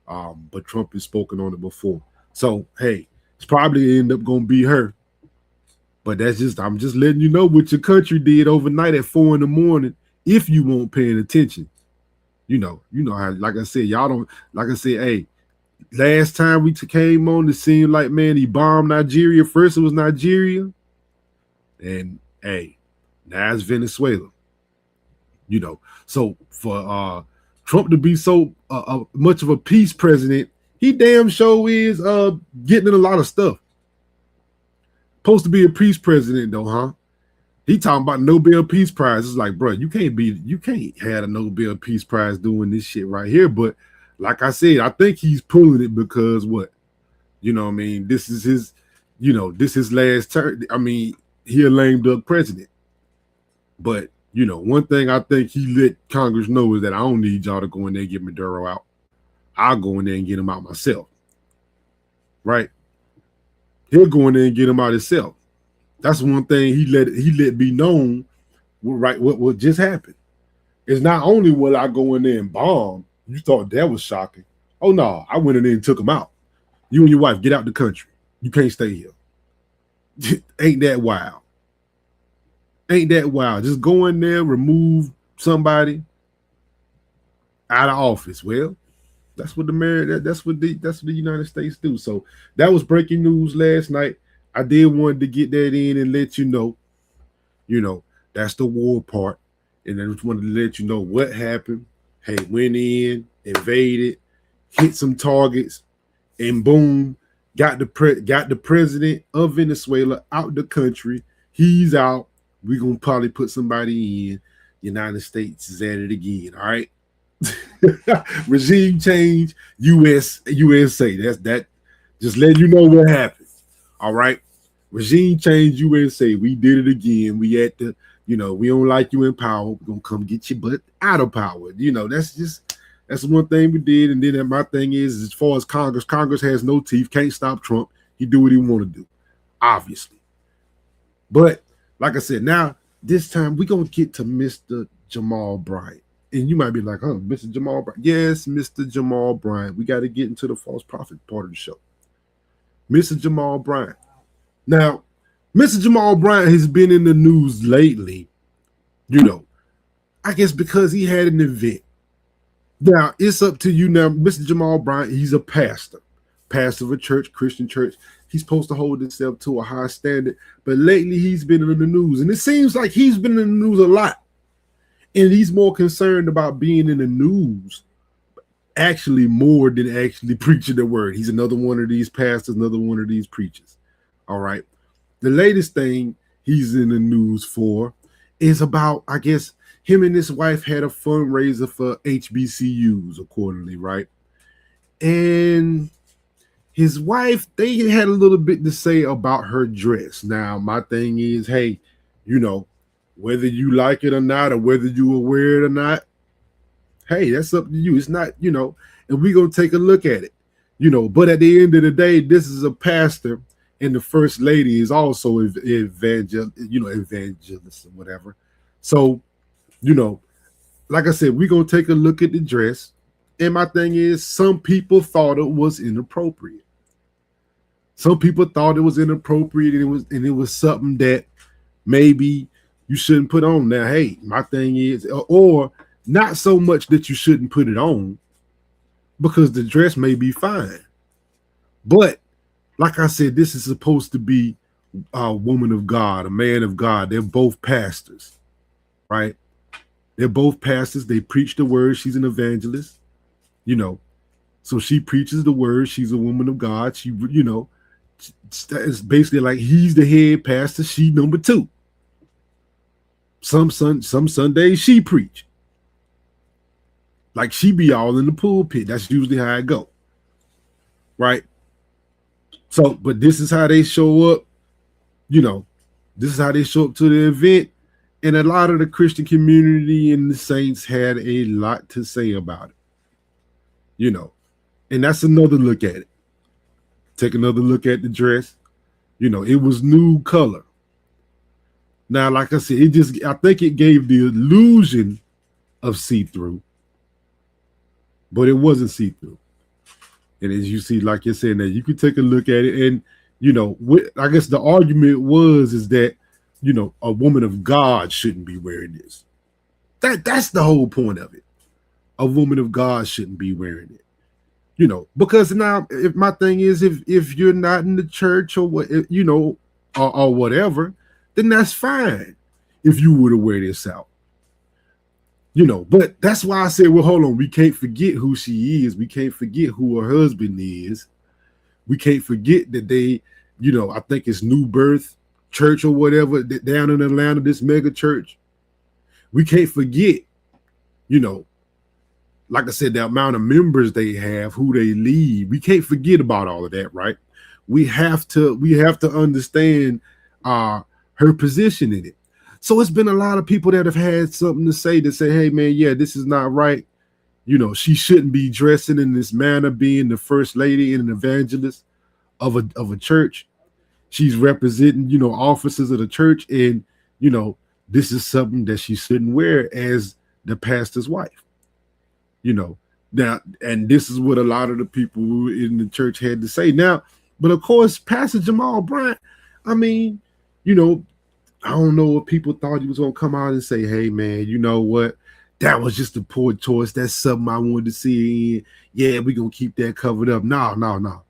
but Trump has spoken on it before. So hey, it's probably end up gonna be her. But I'm just letting you know what your country did overnight at 4 a.m. if you weren't paying attention. You know how, like I said, y'all don't, like I said, hey, last time we came on, it seemed like, man, he bombed Nigeria. First it was Nigeria. And hey, now it's Venezuela. So for Trump to be so much of a peace president, he damn sure is getting in a lot of stuff. Supposed to be a peace president though, huh? He talking about Nobel Peace Prize. It's like, bro, you can't have a Nobel Peace Prize doing this shit right here. But like I said, I think he's pulling it because what? You know what I mean? This is his last term. I mean, he a lame duck president. But one thing I think he let Congress know is that I don't need y'all to go in there and get Maduro out. I'll go in there and get him out myself. Right? He'll go in there and get him out himself. That's one thing he let be known. What just happened? It's not only will I go in there and bomb. You thought that was shocking. Oh no, I went in there and took him out. You and your wife get out the country. You can't stay here. Ain't that wild? Ain't that wild? Just go in there, remove somebody out of office. Well, that's what the United States do. So that was breaking news last night. I did want to get that in and let you know, that's the war part. And I just wanted to let you know what happened. Hey, went in, invaded, hit some targets, and boom, got the president of Venezuela out the country. He's out. We're gonna probably put somebody in. United States is at it again. All right. Regime change, USA. That's that. Just letting you know what happened. All right. Regime change, USA. We did it again. We at the, we don't like you in power. We're gonna come get you, but out of power. That's one thing we did. And then my thing is, as far as Congress has no teeth, can't stop Trump. He do what he want to do, obviously. But like I said, now this time we're gonna get to Mr. Jamaal Bryant. And you might be like, oh, Mr. Jamaal Bryant. Yes, Mr. Jamaal Bryant. We got to get into the false prophet part of the show. Mr. Jamaal Bryant. Now, Mr. Jamaal Bryant has been in the news lately, I guess because he had an event. Now, it's up to you now. Mr. Jamaal Bryant, he's a pastor of a church, Christian church. He's supposed to hold himself to a high standard. But lately, he's been in the news. And it seems like he's been in the news a lot. And he's more concerned about being in the news, actually more than actually preaching the word. He's another one of these pastors, another one of these preachers. All right. The latest thing he's in the news for is about, I guess, him and his wife had a fundraiser for HBCUs, accordingly, right? And his wife, they had a little bit to say about her dress. Now, my thing is, hey, whether you like it or not, or whether you will wear it or not, hey, that's up to you. It's not, and we're going to take a look at it. But at the end of the day, this is a pastor, and the first lady is also evangelist or whatever. So, like I said, we're gonna take a look at the dress. And my thing is, some people thought it was inappropriate. Some people thought it was inappropriate, and it was something that maybe you shouldn't put on. Now, hey, my thing is, or not so much that you shouldn't put it on, because the dress may be fine. But like I said, this is supposed to be a woman of God, a man of God. They're both pastors, right? They're both pastors. They preach the word. She's an evangelist, So she preaches the word. She's a woman of God. She, it's basically like he's the head pastor. She number two. Some Sundays she preach. Like she be all in the pulpit. That's usually how it go. Right? So, but this is how they show up. This is how they show up to the event. And a lot of the Christian community and the saints had a lot to say about it. And that's another look at it. Take another look at the dress. It was nude color. Now, like I said, I think it gave the illusion of see-through, but it wasn't see-through. And as you see, like you're saying, that you could take a look at it, and I guess the argument is that a woman of God shouldn't be wearing this. That's the whole point of it. A woman of God shouldn't be wearing it. Because now, if my thing is, if you're not in the church or what, or whatever, then that's fine. If you were to wear this out. But that's why I said, well, hold on, we can't forget who she is. We can't forget who her husband is. We can't forget that they, I think it's New Birth Church or whatever, down in Atlanta, this mega church. We can't forget, like I said, the amount of members they have, who they lead. We can't forget about all of that, right? We have to understand her position in it. So it's been a lot of people that have had something to say, hey, man, yeah, this is not right. She shouldn't be dressing in this manner, being the first lady and an evangelist of a church. She's representing, officers of the church, and this is something that she shouldn't wear as the pastor's wife. Now, and this is what a lot of the people who in the church had to say. Now, but of course, Pastor Jamaal Bryant, I mean, I don't know if people thought he was going to come out and say, hey, man, you know what? That was just a poor choice. That's something I wanted to see. Yeah, we're going to keep that covered up. No.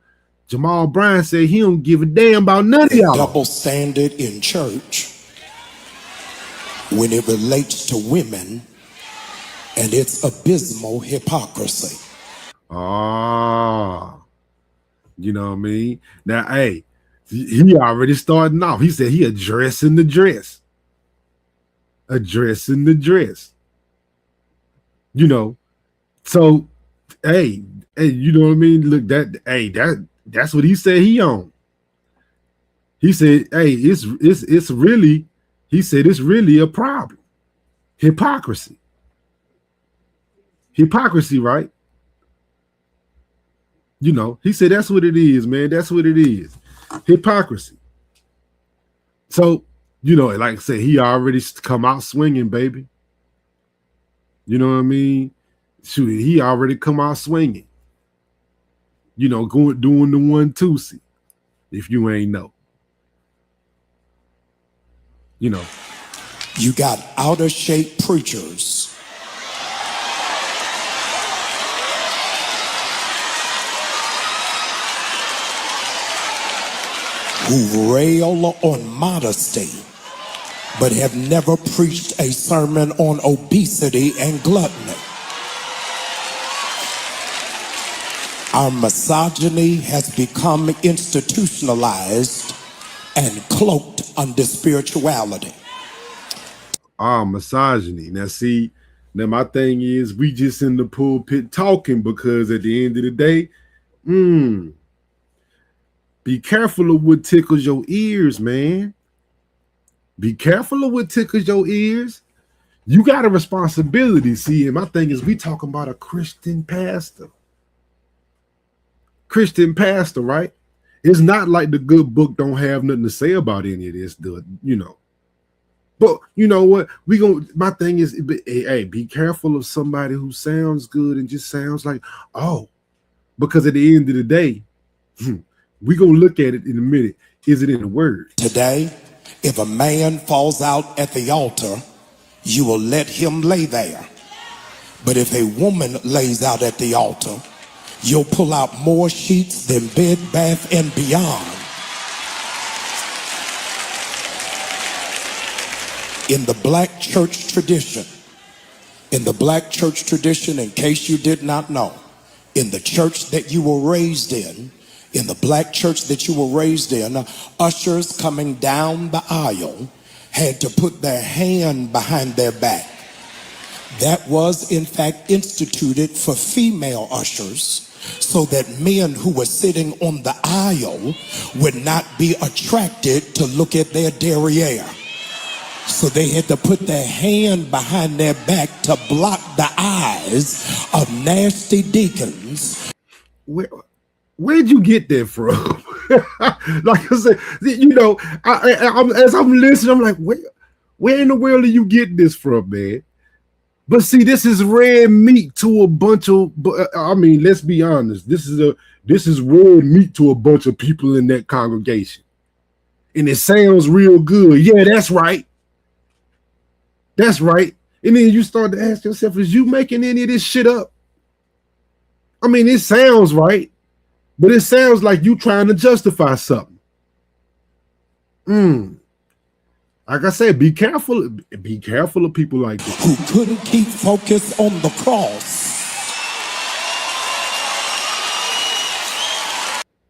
Jamaal Bryant said he don't give a damn about none of y'all. Double standard in church when it relates to women, and it's abysmal hypocrisy. You know what I mean? Now, hey, he already starting off. He said he addressing the dress. Addressing the dress. So, hey, you know what I mean? Look, that's what he said he on. He said, hey, it's really, he said it's really a problem. Hypocrisy. Hypocrisy, right? He said that's what it is, man. That's what it is. Hypocrisy. So, like I said, he already come out swinging, baby. You know what I mean? Shoot, he already come out swinging. Doing the 1-2. If you ain't know. You got out of shape preachers who rail on modesty, but have never preached a sermon on obesity and gluttony. Our misogyny has become institutionalized and cloaked under spirituality. Misogyny. Now my thing is, we just in the pulpit talking, because at the end of the day, be careful of what tickles your ears, man. Be careful of what tickles your ears. You got a responsibility. See, and my thing is, we talking about a Christian pastor. Christian pastor, right? It's not like the good book don't have nothing to say about any of this, you know. But you know what? My thing is, hey, be careful of somebody who sounds good and just sounds like, oh, because at the end of the day, we're going to look at it in a minute. Is it in the word? Today, if a man falls out at the altar, you will let him lay there. But if a woman lays out at the altar, you'll pull out more sheets than Bed, Bath, and Beyond. In the black church tradition, in case you did not know, in the church that you were raised in the black church that you were raised in, ushers coming down the aisle had to put their hand behind their back. That was, in fact, instituted for female ushers so that men who were sitting on the aisle would not be attracted to look at their derriere. So they had to put their hand behind their back to block the eyes of nasty deacons. Where'd you get that from? Like I said, you know, as I'm listening, I'm like, where in the world are you getting this from, man? But see, this is red meat to a bunch of, I mean, let's be honest. This is red meat to a bunch of people in that congregation. And it sounds real good. Yeah, that's right. That's right. And then you start to ask yourself, is you making any of this shit up? I mean, it sounds right, but it sounds like you trying to justify something. Like I said, be careful of people like this. Who couldn't keep focus on the cross.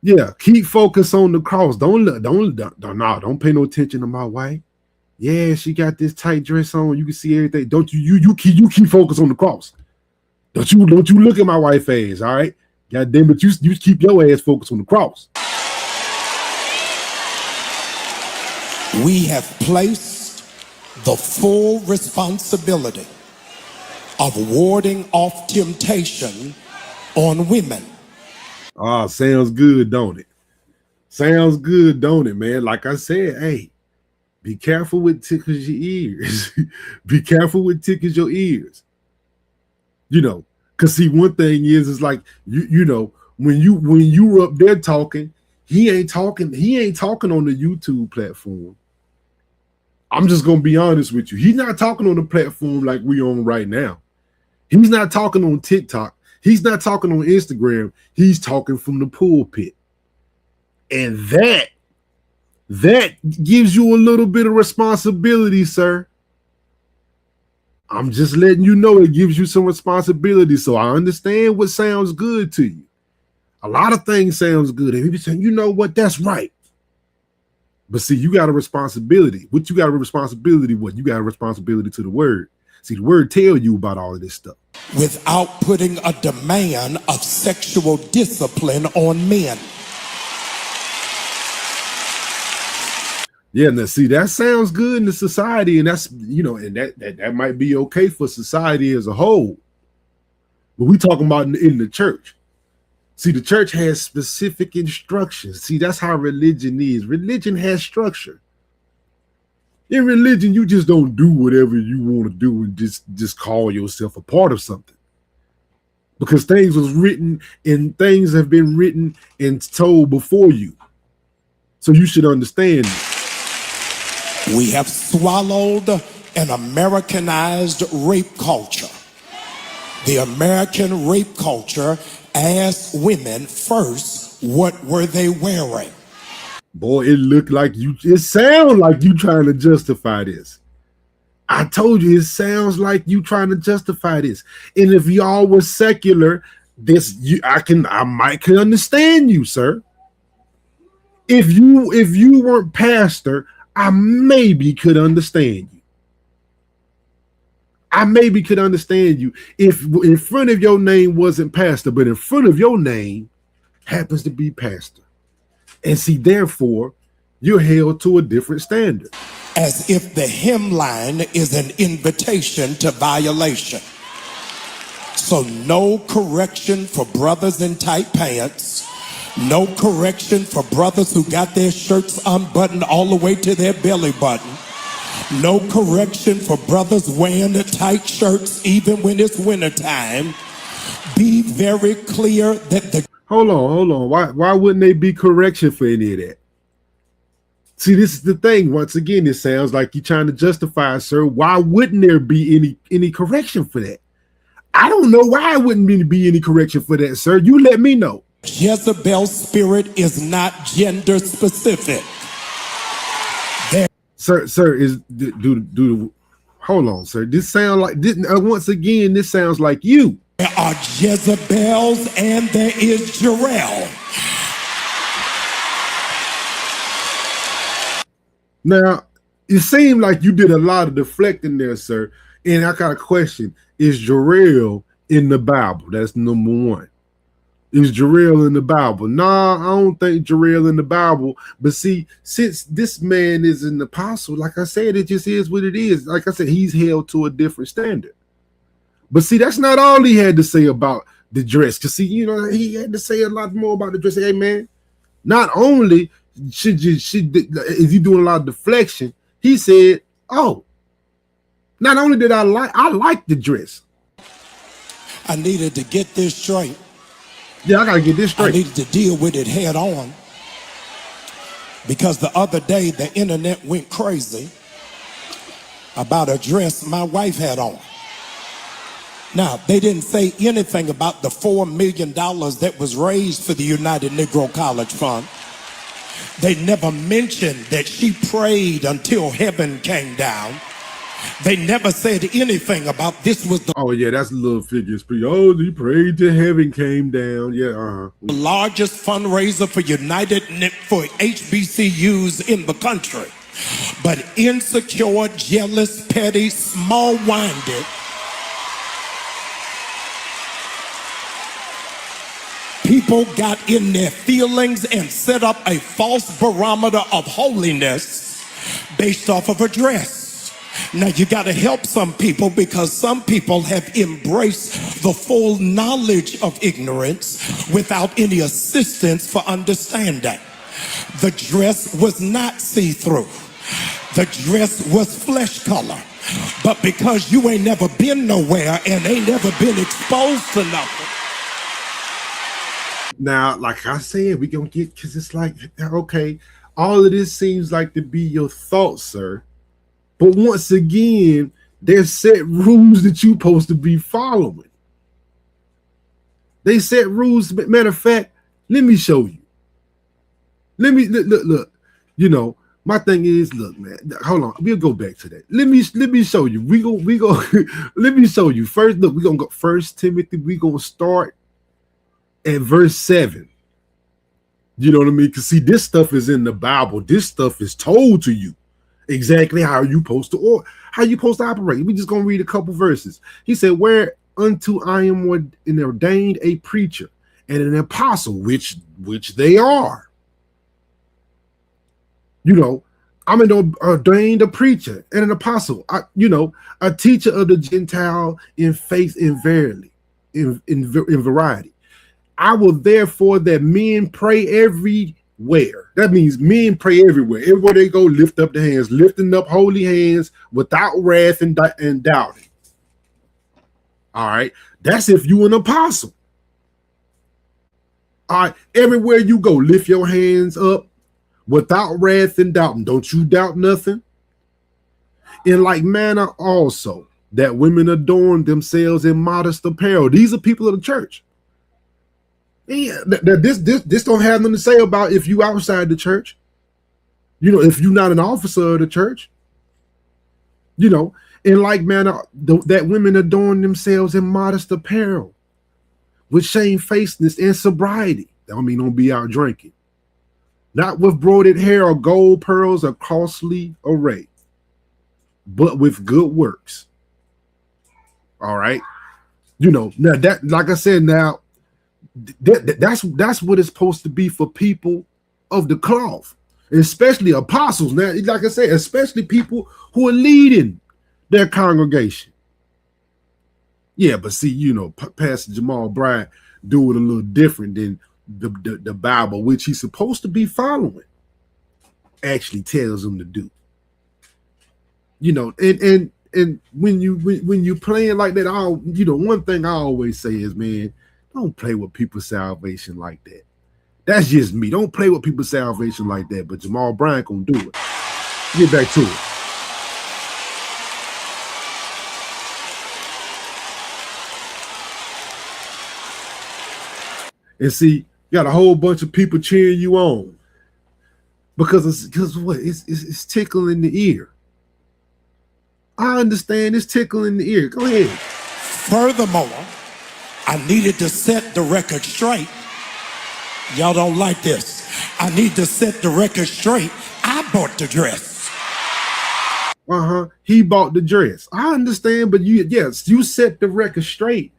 Yeah, keep focus on the cross. Don't pay no attention to my wife. Yeah, she got this tight dress on. You can see everything. Don't you keep focus on the cross. Don't you look at my wife's face, all right? God damn it, you keep your ass focused on the cross. We have placed the full responsibility of warding off temptation on women. Ah, sounds good, don't it? Sounds good, don't it, man? Like I said, hey, be careful with tickles your ears. Be careful with tickles your ears. You know, because see, one thing is like you know, when you were up there talking, he ain't talking on the YouTube platform. I'm just gonna be honest with you. He's not talking on the platform like we on right now. He's not talking on TikTok. He's not talking on Instagram. He's talking from the pulpit. And that gives you a little bit of responsibility, sir. I'm just letting you know it gives you some responsibility. So I understand what sounds good to you. A lot of things sounds good. And people saying, you know what, that's right. But see, you got a responsibility. What you got a responsibility with? You got a responsibility to the word. See, the word tell you about all of this stuff. Without putting a demand of sexual discipline on men. Yeah, now see, that sounds good in the society, and that's, you know, and that might be okay for society as a whole. But we talking about in the church. See, the church has specific instructions. See, that's how religion is. Religion has structure. In religion, you just don't do whatever you want to do and just call yourself a part of something. Because things was written and things have been written and told before you. So you should understand. We have swallowed an Americanized rape culture. The American rape culture asked women first, what were they wearing? Boy, it sounds like you trying to justify this. I told you, it sounds like you trying to justify this. And if y'all were secular, I might can understand you, sir. If you weren't pastor, I maybe could understand you. I maybe could understand you if in front of your name wasn't pastor, but in front of your name happens to be pastor. And see, therefore, you're held to a different standard. As if the hemline is an invitation to violation. So no correction for brothers in tight pants, No correction for brothers who got their shirts unbuttoned all the way to their belly button. No correction for brothers wearing the tight shirts even when it's wintertime. Be very clear that the... Hold on. Why wouldn't they be correction for any of that? See, this is the thing. Once again, it sounds like you're trying to justify, sir. Why wouldn't there be any correction for that? I don't know why it wouldn't be any correction for that, sir. You let me know. Jezebel's spirit is not gender specific. Sir, hold on, sir. This sound like once again, this sounds like you. There are Jezebels and there is Jarrell. Now, it seemed like you did a lot of deflecting there, sir. And I got a question. Is Jarrell in the Bible? That's number one. Is Jarrell in the Bible? Nah, I don't think Jarrell in the Bible. But see, since this man is an apostle, like I said, it just is what it is. Like I said, he's held to a different standard. But see, that's not all he had to say about the dress. Because see, he had to say a lot more about the dress. Hey, man, not only is he doing a lot of deflection, he said, oh, not only did I like the dress. I needed to get this straight. Yeah, I gotta get this straight. I needed to deal with it head on. Because the other day, the internet went crazy about a dress my wife had on. Now, they didn't say anything about the $4 million that was raised for the United Negro College Fund. They never mentioned that she prayed until heaven came down. They never said anything about this was the... Oh, yeah, that's a little figure speech. Oh, he prayed till heaven came down. Yeah, the largest fundraiser for for HBCUs in the country. But insecure, jealous, petty, small-minded people got in their feelings and set up a false barometer of holiness based off of a dress. Now, you got to help some people because some people have embraced the full knowledge of ignorance without any assistance for understanding. The dress was not see-through. The dress was flesh color. But because you ain't never been nowhere and ain't never been exposed to nothing. Now, like I said, we gonna get, because it's like, okay, all of this seems like to be your thoughts, sir. But once again, there's set rules that you're supposed to be following. They set rules. Matter of fact, let me show you. Let me look. My thing is, look, man. Hold on. We'll go back to that. Let me show you. We go. Let me show you. First, look, we're gonna go 1 Timothy. We're gonna start at verse 7. You know what I mean? Because see, this stuff is in the Bible. This stuff is told to you. Exactly how you supposed to operate. We just gonna read a couple verses. He said, "Whereunto I am ordained a preacher and an apostle, which they are." I'm an ordained a preacher and an apostle. A teacher of the Gentile in faith and verily, in variety. I will therefore that men pray everywhere. That means men pray everywhere. Everywhere they go, lift up the hands, lifting up holy hands without wrath and doubting. All right. That's if you an apostle. All right. Everywhere you go, lift your hands up without wrath and doubting. Don't you doubt nothing. In like manner also, that women adorn themselves in modest apparel. These are people of the church. Yeah, this don't have nothing to say about if you outside the church. If you're not an officer of the church. In like manner, that women adorn themselves in modest apparel, with shamefacedness and sobriety. That mean don't be out drinking. Not with broided hair or gold pearls or costly array, but with good works. All right. Now that, like I said, now that's what it's supposed to be for people of the cloth, especially apostles. Now, like I said, especially people who are leading their congregation. Yeah, but see, Pastor Jamaal Bryant do it a little different than the Bible, which he's supposed to be following, actually tells him to do. You know, and when you playing like that, one thing I always say is, man, don't play with people's salvation like that. That's just me. Don't play with people's salvation like that. But Jamaal Bryant gonna do it. Get back to it. And see, you got a whole bunch of people cheering you on because it's tickling the ear. I understand it's tickling the ear. Go ahead. Furthermore, I needed to set the record straight. Y'all don't like this. I need to set the record straight. I bought the dress. He bought the dress. I understand, but you set the record straight.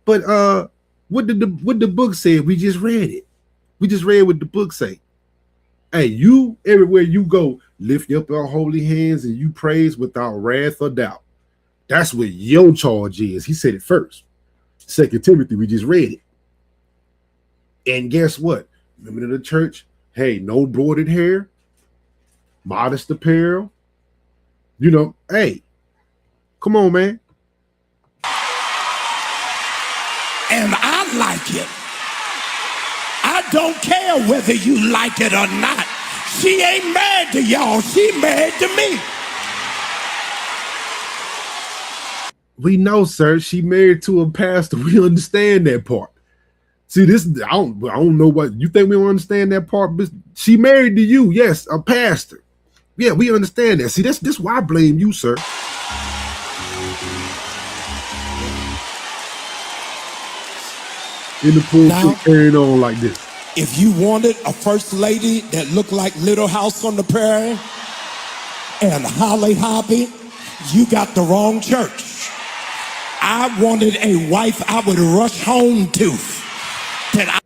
But what the book said? We just read it. We just read what the book say. Hey, you everywhere you go, lift up your holy hands and you praise without wrath or doubt. That's what your charge is. He said it first. 2 Timothy, we just read it. And guess what? Women of the church, hey, no broidered hair, modest apparel. You know, hey, come on, man. And I like it. I don't care whether you like it or not. She ain't married to y'all. She married to me. We know, sir. She married to a pastor. We understand that part. See, this I don't know what you think we don't understand that part, but she married to you. Yes, a pastor. Yeah, we understand that. See, that's why I blame you, sir. In the pulpit, carrying on like this. If you wanted a first lady that looked like Little House on the Prairie and Holly Hobbie, you got the wrong church. I wanted a wife I would rush home to.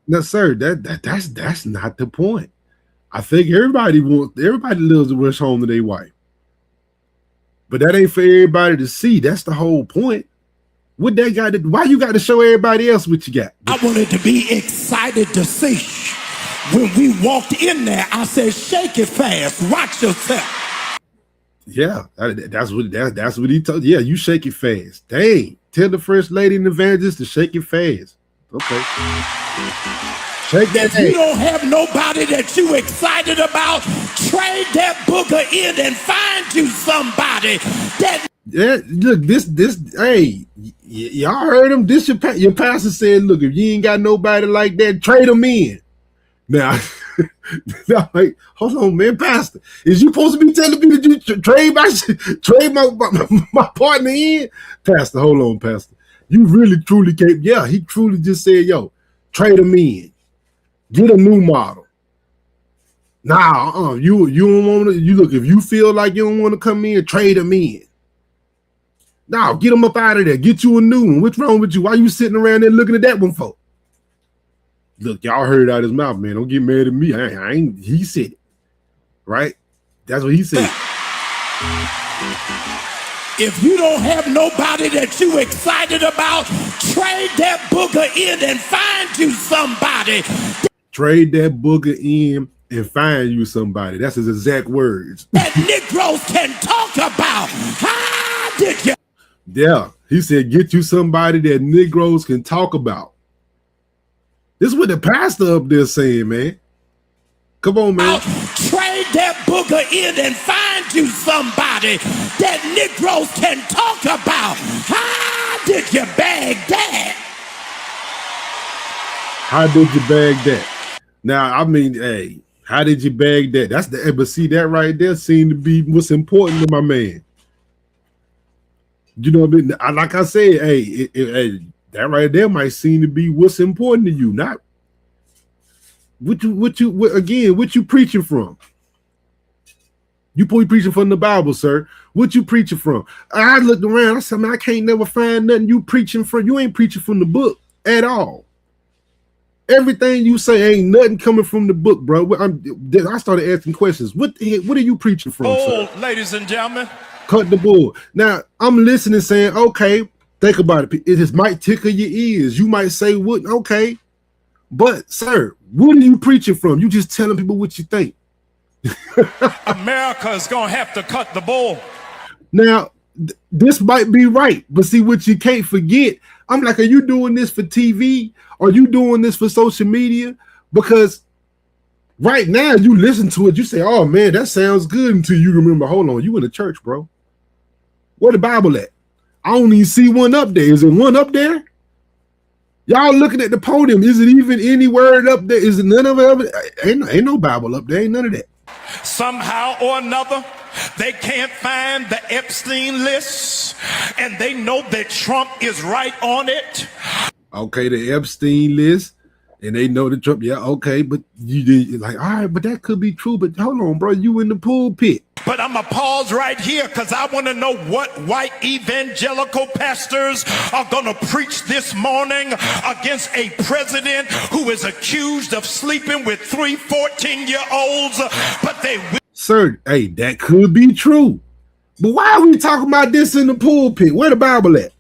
No, sir, that's not the point. I think everybody lives to rush home to their wife. But that ain't for everybody to see. That's the whole point. What they got to, why you got to show everybody else what you got? I wanted to be excited to see. When we walked in there, I said, shake it fast, watch yourself. Yeah, that's what he told. Yeah, you shake it fast. Dang, tell the first lady and evangelist to shake it fast. Okay. Shake that if you don't have nobody that you excited about, trade that booger in and find you somebody that. Yeah, look, this, hey, y'all heard him. This your pastor said, look, if you ain't got nobody like that, trade them in. Now, like, hold on, man, pastor, is you supposed to be telling me that you trade my partner in? Pastor, hold on, pastor. You really, truly can't. Yeah, he truly just said, yo, trade them in. Get a new model. Nah, you don't want to. You look, if you feel like you don't want to come in, trade them in. Now get them up out of there. Get you a new one. What's wrong with you? Why you sitting around there looking at that one for? Look, y'all heard it out of his mouth, man. Don't get mad at me. I ain't. He said it, right? That's what he said. If you don't have nobody that you excited about, trade that booger in and find you somebody. Trade that booger in and find you somebody. That's his exact words. That Negroes can talk about. How did you? Yeah, he said, get you somebody that Negroes can talk about. This is what the pastor up there saying, man. Come on, man. Trade that booger in and find you somebody that Negroes can talk about. How did you bag that? How did you bag that? Now, I mean, hey, how did you bag that? That's the, but see, that right there seemed to be what's important to my man. You know what I mean? Like I said, hey, that right there might seem to be what's important to you, not what you preaching from? You preaching from the Bible, sir. What you preaching from? I looked around, I said, man, I can't never find nothing you preaching from. You ain't preaching from the book at all. Everything you say ain't nothing coming from the book, bro. I started asking questions. What are you preaching from, sir? Ladies and gentlemen. Cut the bull. Now, I'm listening saying, okay, think about it. It just might tickle your ears. You might say, what? Okay. But, sir, What are you preaching from? You just telling people what you think. America's gonna have to cut the bull. Now, this might be right, but see what you can't forget. I'm like, are you doing this for TV? Are you doing this for social media? Because right now you listen to it, you say, oh man, that sounds good, until you remember, hold on, you in the church, bro. Where the Bible at? I don't even see one up there. Is there one up there? Y'all looking at the podium. Is it even any word up there? Is it none of it? Ain't no Bible up there. Ain't none of that. Somehow or another, they can't find the Epstein list, and they know that Trump is right on it. Okay, the Epstein list, and they know the Trump. Yeah, okay, but you're like, all right, but that could be true. But hold on, bro, you in the pulpit. But I'm going to pause right here because I want to know what white evangelical pastors are going to preach this morning against a president who is accused of sleeping with 3 14-year-olds, but they will. Sir, hey, that could be true. But why are we talking about this in the pulpit? Where the Bible at?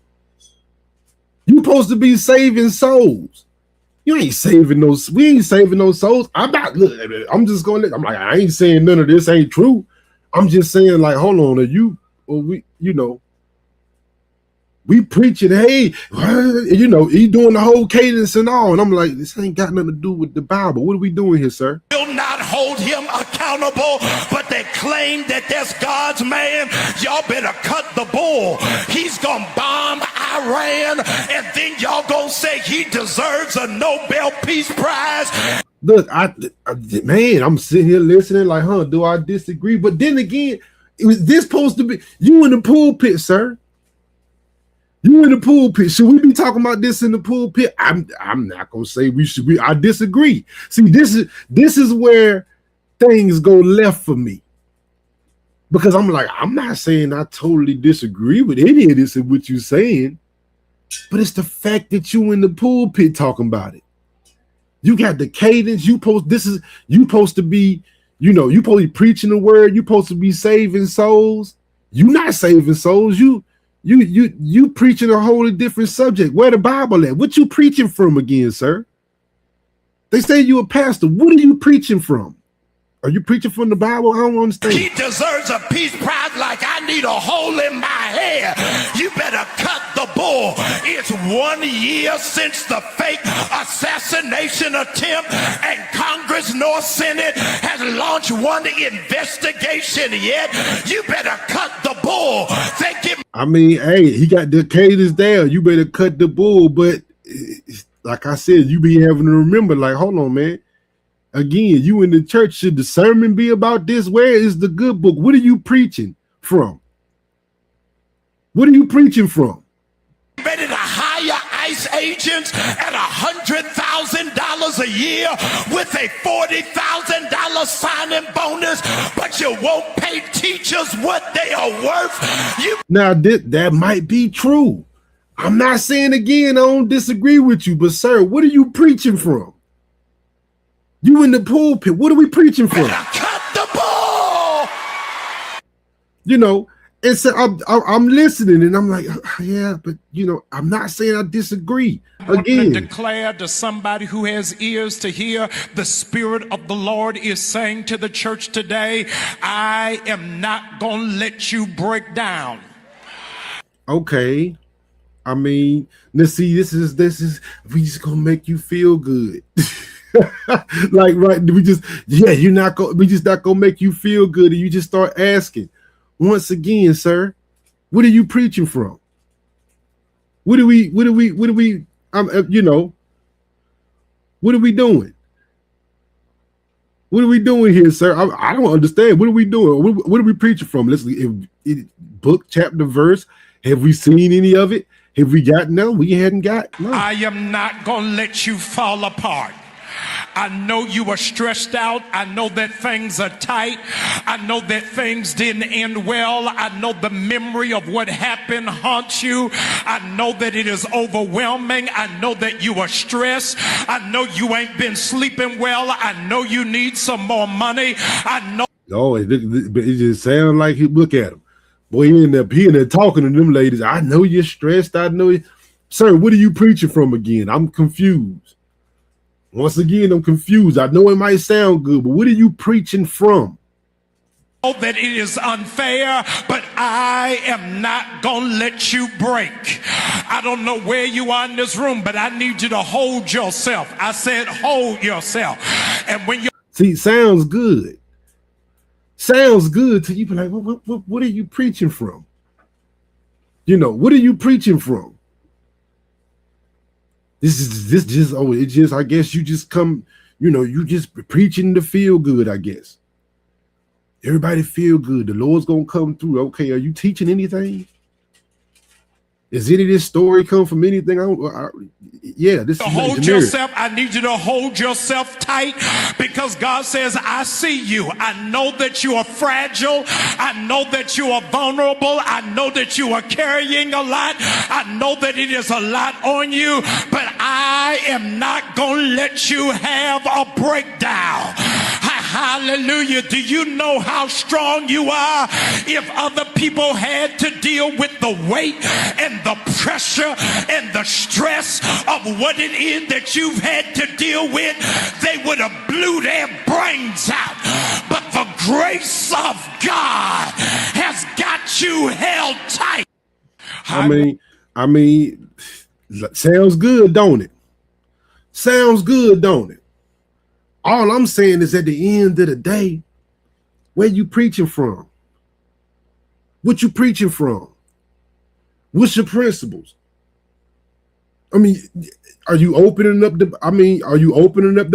You supposed to be saving souls. You ain't saving those. We ain't saving those souls. I'm not. Look, I'm just going to. I'm like, I ain't saying none of this ain't true. I'm just saying, like, hold on, are you, or we, you know, we preaching, hey, you know, he doing the whole cadence and all, and I'm like, this ain't got nothing to do with the Bible. What are we doing here, sir? Will not hold him accountable, but they claim that that's God's man. Y'all better cut the bull. He's gonna bomb Iran, and then y'all gonna say he deserves a Nobel Peace Prize. Look, man, I'm sitting here listening like, do I disagree? But then again, was this supposed to be you in the pulpit, sir? You in the pulpit. Should we be talking about this in the pulpit? I'm not gonna say we should be. I disagree. See, this is where things go left for me. Because I'm like, I'm not saying I totally disagree with any of this and what you're saying, but it's the fact that you in the pulpit talking about it. You got the cadence. You supposed to be, you know, you supposed to be preaching the word. You supposed to be saving souls. You not saving souls. You preaching a wholly different subject. Where the Bible at? What you preaching from again, sir? They say you a pastor. What are you preaching from? Are you preaching from the Bible? I don't understand. He deserves a peace prize like I need a hole in my hair. You better cut the bull. It's 1 year since the fake assassination attempt, and Congress nor Senate has launched one investigation yet. You better cut the bull. I mean, hey, he got the cadence there. You better cut the bull. But like I said, you be having to remember, like, hold on, man. Again, you in the church, should the sermon be about this? Where is the good book? What are you preaching from? What are you preaching from? Ready to hire ICE agents at $100,000 a year with a $40,000 signing bonus, but you won't pay teachers what they are worth. Now, that might be true. I'm not saying, again, I don't disagree with you, but sir, what are you preaching from? You in the pulpit. What are we preaching from? Cut the ball. You know, and so I'm listening, and I'm like, yeah, but you know, I'm not saying I disagree. Again, declare to somebody who has ears to hear, the Spirit of the Lord is saying to the church today, I am not gonna let you break down. Okay. I mean, let's see, this is we just gonna make you feel good. Like, right, we just not gonna make you feel good, and you just start asking once again, sir, what are you preaching from? What are we you know, what are we doing? What are we doing here, sir? I don't understand. What are we doing? What are we preaching from? Let's book, chapter, verse. Have we seen any of it? Have we got? No, we hadn't got. No. I am not gonna let you fall apart. I know you are stressed out. I know that things are tight. I know that things didn't end well. I know the memory of what happened haunts you. I know that it is overwhelming. I know that you are stressed. I know you ain't been sleeping well. I know you need some more money. I know. Oh, it just sounds like he look at him. Boy, he in there talking to them ladies. I know you're stressed. I know. Sir, what are you preaching from again? I'm confused. Once again, I'm confused. I know it might sound good, but what are you preaching from? That it is unfair, but I am not gonna let you break. I don't know where you are in this room, but I need you to hold yourself. I said hold yourself. And when you see, sounds good. Sounds good to you, but like, what are you preaching from? You know, what are you preaching from? I guess you just come, you know, you just preaching to feel good, I guess. Everybody feel good. The Lord's gonna come through. Okay, are you teaching anything? Is any of this story come from anything? Yeah, this is hold yourself. I need you to hold yourself tight because God says, I see you. I know that you are fragile. I know that you are vulnerable. I know that you are carrying a lot. I know that it is a lot on you, but I am not going to let you have a breakdown. Hallelujah. Do you know how strong you are? If other people had to deal with the weight and the pressure and the stress of what it is that you've had to deal with, they would have blew their brains out. But the grace of God has got you held tight. I mean, sounds good, don't it? Sounds good, don't it? All I'm saying is at the end of the day, where you preaching from? What you preaching from? What's your principles? I mean, are you opening up the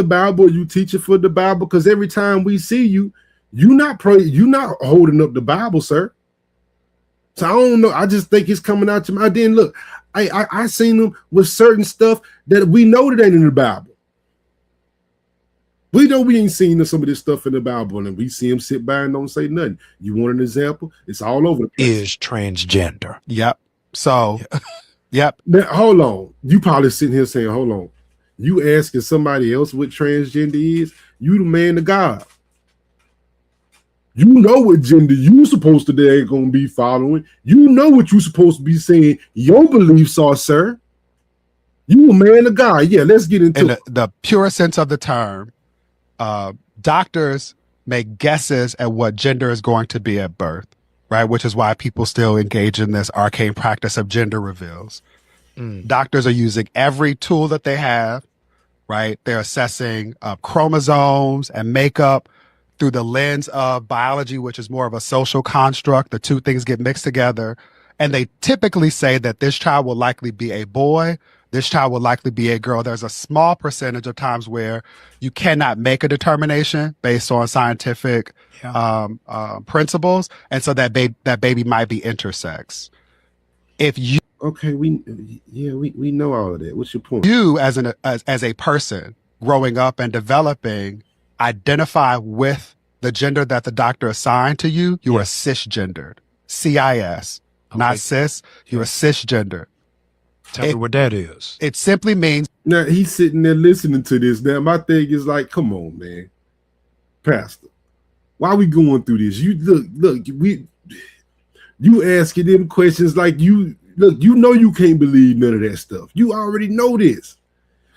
Bible? Are you teaching for the Bible? Because every time we see you, you're not holding up the Bible, sir. So I don't know. I just think it's coming out to me. I didn't look. I seen them with certain stuff that we know that ain't in the Bible. We know we ain't seen some of this stuff in the Bible, and we see him sit by and don't say nothing. You want an example? It's all over the place. Is transgender. Yep. So, yep. Now, hold on. You probably sitting here saying, hold on. You asking somebody else what transgender is? You the man of God. You know what gender you supposed to ain't going to be following. You know what you supposed to be saying your beliefs are, sir. You a man of God. Yeah, let's get into the pure sense of the term. Doctors make guesses at what gender is going to be at birth, right? Which is why people still engage in this arcane practice of gender reveals. Doctors are using every tool that they have, right? They're assessing chromosomes and makeup through the lens of biology, which is more of a social construct. The two things get mixed together. And they typically say that this child will likely be a boy. This child will likely be a girl. There's a small percentage of times where you cannot make a determination based on scientific principles. And so that baby might be intersex. If you we know all of that. What's your point? You as a person growing up and developing identify with the gender that the doctor assigned to you, you are cisgendered. CIS. Not cis, you're cisgendered. Tell me what that is. It simply means. Now he's sitting there listening to this. Now my thing is like, come on, man, Pastor, why are we going through this? You look, you asking them questions like you know you can't believe none of that stuff. You already know this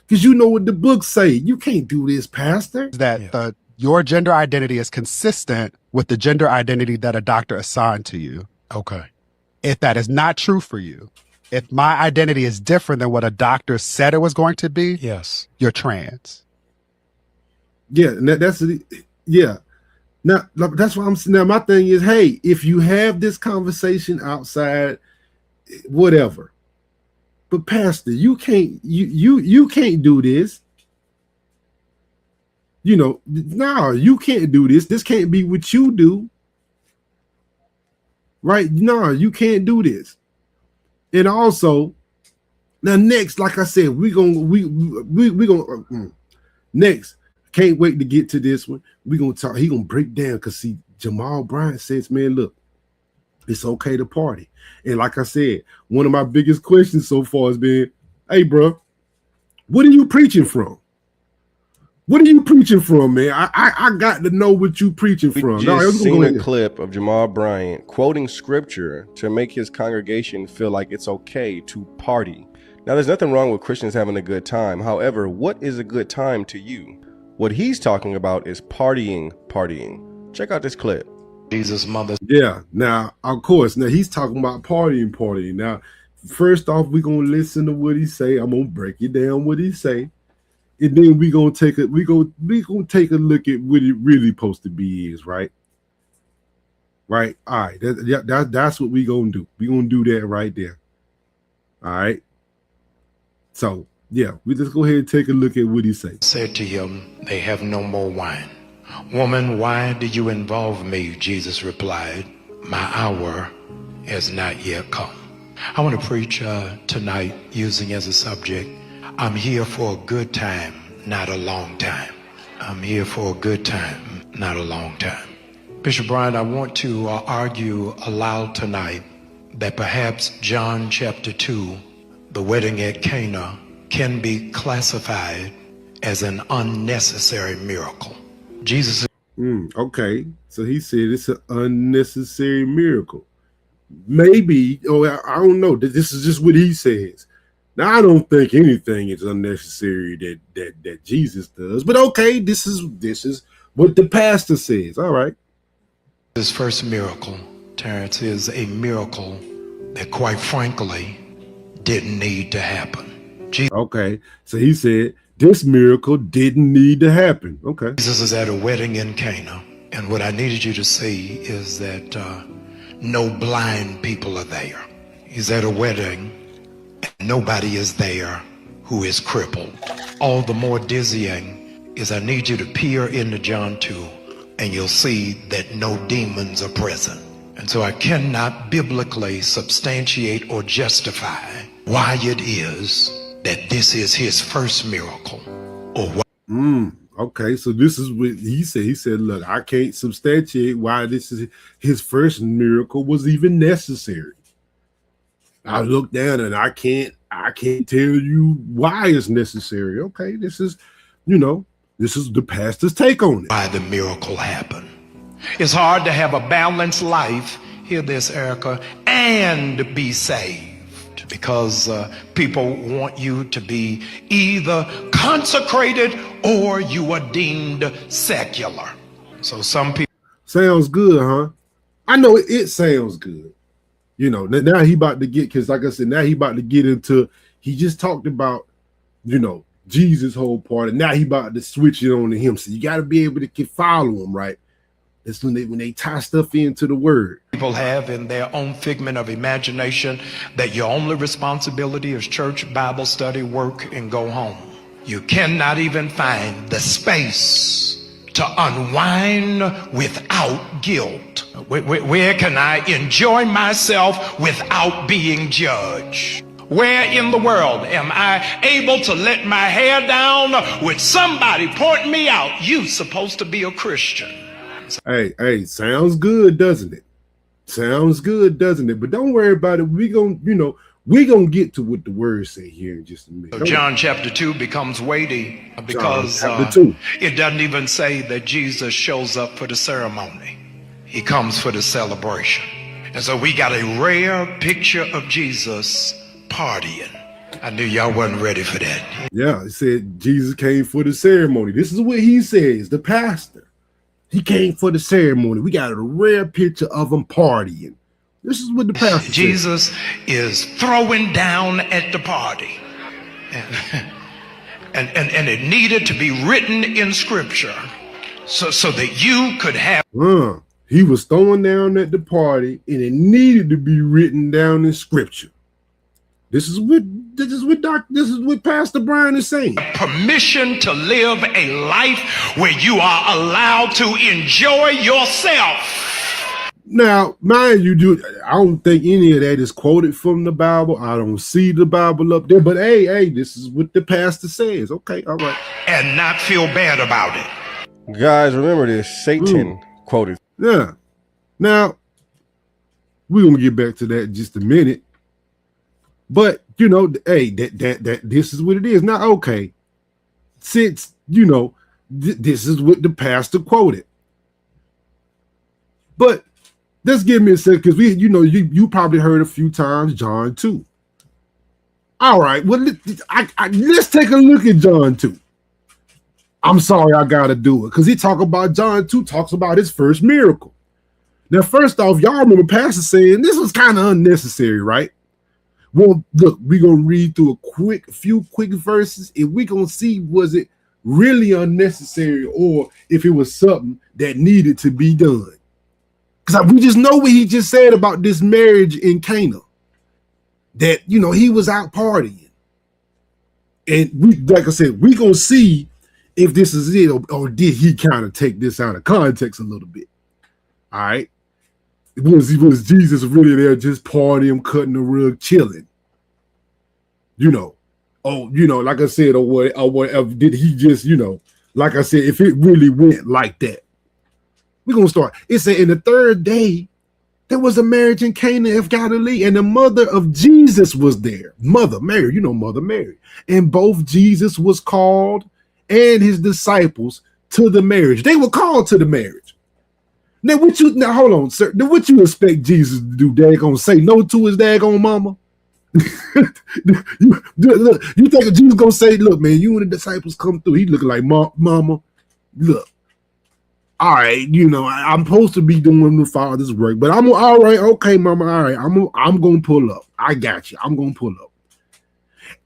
because you know what the books say. You can't do this, Pastor. That your gender identity is consistent with the gender identity that a doctor assigned to you. Okay. If that is not true for you, if my identity is different than what a doctor said it was going to be, yes, you're trans. Yeah, Now that's what I'm saying. Now my thing is, hey, if you have this conversation outside, whatever. But Pastor, you can't do this. You know, no, you can't do this. This can't be what you do. Right? No, you can't do this. And also, now next, like I said, we gonna next. Can't wait to get to this one. We're gonna talk. He gonna break down because see, Jamaal Bryant says, man, look, it's okay to party. And like I said, one of my biggest questions so far has been, hey, bro, what are you preaching from? What are you preaching from, man? I got to know what you preaching from. We just seen a clip of Jamaal Bryant quoting scripture to make his congregation feel like it's okay to party. Now, there's nothing wrong with Christians having a good time. However, what is a good time to you? What he's talking about is partying. Check out this clip. Jesus' mother. Yeah. Now, of course, now he's talking about partying. Now, first off, we're gonna listen to what he say. I'm gonna break it down what he say, and then we gonna take a take a look at what it really supposed to be is, right? Right. All right. That's what we gonna do. We gonna do that right there. All right. So yeah, we just go ahead and take a look at what he said. Said to him, they have no more wine. Woman, why do you involve me? Jesus replied, my hour has not yet come. I want to preach tonight using as a subject, I'm here for a good time, not a long time. I'm here for a good time, not a long time. Bishop Bryant, I want to argue aloud tonight that perhaps John chapter 2, the wedding at Cana, can be classified as an unnecessary miracle. Jesus. Okay, so he said it's an unnecessary miracle. Maybe, I don't know. This is just what he says. Now, I don't think anything is unnecessary that Jesus does, but okay, this is what the pastor says. All right. This first miracle, Terrence, is a miracle that, quite frankly, didn't need to happen. Okay, so he said this miracle didn't need to happen. Okay. Jesus is at a wedding in Cana, and what I needed you to see is that no blind people are there. He's at a wedding, and nobody is there who is crippled. All the more dizzying is I need you to peer into John 2, and you'll see that no demons are present. And so I cannot biblically substantiate or justify why it is that this is his first miracle, or what. Okay, so this is what he said. He said, look, I can't substantiate why this is his first miracle was even necessary. I look down and I can't tell you why it's necessary. Okay, this is the pastor's take on it. Why the miracle happened. It's hard to have a balanced life, hear this, Erica, and be saved. Because people want you to be either consecrated or you are deemed secular. So some people. Sounds good, huh? I know it sounds good. Now he about to get, because like I said, now he about to get into, he just talked about, Jesus' whole part, and now he about to switch it on to him. So you got to be able to follow him, right? That's when they tie stuff into the word. People have in their own figment of imagination that your only responsibility is church, Bible study, work, and go home. You cannot even find the space to unwind without guilt. Where can I enjoy myself without being judged? Where in the world am I able to let my hair down with somebody pointing me out? You supposed to be a Christian. Hey, sounds good, doesn't it? Sounds good, doesn't it? But don't worry about it. We're gonna get to what the words say here in just a minute. So John chapter 2 becomes weighty because it doesn't even say that Jesus shows up for the ceremony. He comes for the celebration. And so we got a rare picture of Jesus partying. I knew y'all wasn't ready for that. Yeah, it said Jesus came for the ceremony. This is what he says, the pastor. He came for the ceremony. We got a rare picture of him partying. This is what the pastor Jesus said. is throwing down at the party. And it needed to be written in scripture so that you could have. He was throwing down at the party, and it needed to be written down in scripture. This is what Pastor Bryant is saying. Permission to live a life where you are allowed to enjoy yourself. Now, mind you, I don't think any of that is quoted from the Bible. I don't see the Bible up there, but hey, this is what the pastor says. Okay, all right. And not feel bad about it. Guys, remember this, Satan quoted. Yeah. Now, we're going to get back to that in just a minute. But, that this is what it is. Now, okay, since, this is what the pastor quoted. But let's give me a second, because you probably heard a few times John 2. All right, well, let's take a look at John 2. I'm sorry I got to do it because he talk about John 2, talks about his first miracle. Now, first off, y'all remember Pastor saying this was kind of unnecessary, right? Well, look, we're going to read through a few quick verses, and we're going to see was it really unnecessary or if it was something that needed to be done. Because we just know what he just said about this marriage in Cana. That, you know, he was out partying. And we, like I said, we're going to see if this is it or did he kind of take this out of context a little bit. All right. Was Jesus really there just partying, cutting the rug, chilling? You know, like I said, or whatever, did he just, like I said, if it really went like that, we're going to start. It said, in the third day, there was a marriage in Cana of Galilee, and the mother of Jesus was there. Mother Mary, Mother Mary. And both Jesus was called and his disciples to the marriage. They were called to the marriage. Now, hold on, sir. Now, what you expect Jesus to do? Daggone say no to his daggone mama? you think Jesus gonna say, look, man, you and the disciples come through. He looking like mama. Look, all right, I'm supposed to be doing the Father's work, but I'm all right, okay, mama. All right, I'm gonna pull up. I got you. I'm gonna pull up.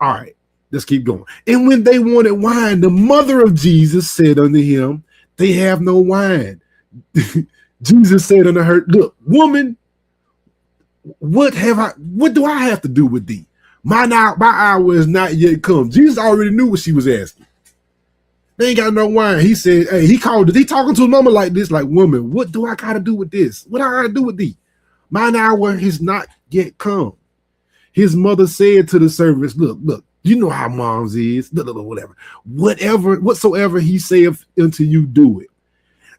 All right, let's keep going. And when they wanted wine, the mother of Jesus said unto him, they have no wine. Jesus said unto her, look, woman, what do I have to do with thee? My hour is not yet come. Jesus already knew what she was asking. They ain't got no wine. He said, hey, he talking to his mama like this, like, woman, what do I got to do with this? What I got to do with thee? Mine hour has not yet come. His mother said to the servants, look, you know how moms is, whatsoever he saith unto you, do it.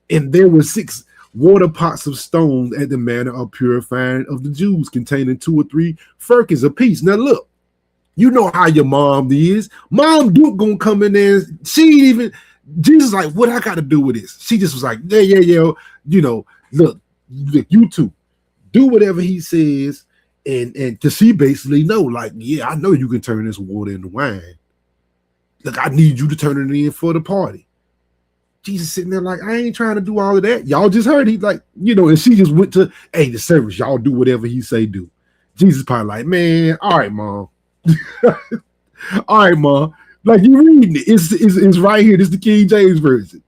And there were 6 water pots of stone at the manner of purifying of the Jews, containing 2 or 3 firkins apiece. Now look, you know how your mom is. Mom Duke gonna come in there. Jesus like, what I got to do with this? She just was like, yeah. Look, you two, do whatever he says, and because she basically know, like, yeah, I know you can turn this water into wine. Look, I need you to turn it in for the party. Jesus sitting there like, I ain't trying to do all of that. Y'all just heard he like, and she just went to, hey, the service, y'all do whatever he say do. Jesus probably like, man, all right, mom. All right, mom. Like, you reading it. It's right here. This is the King James Version.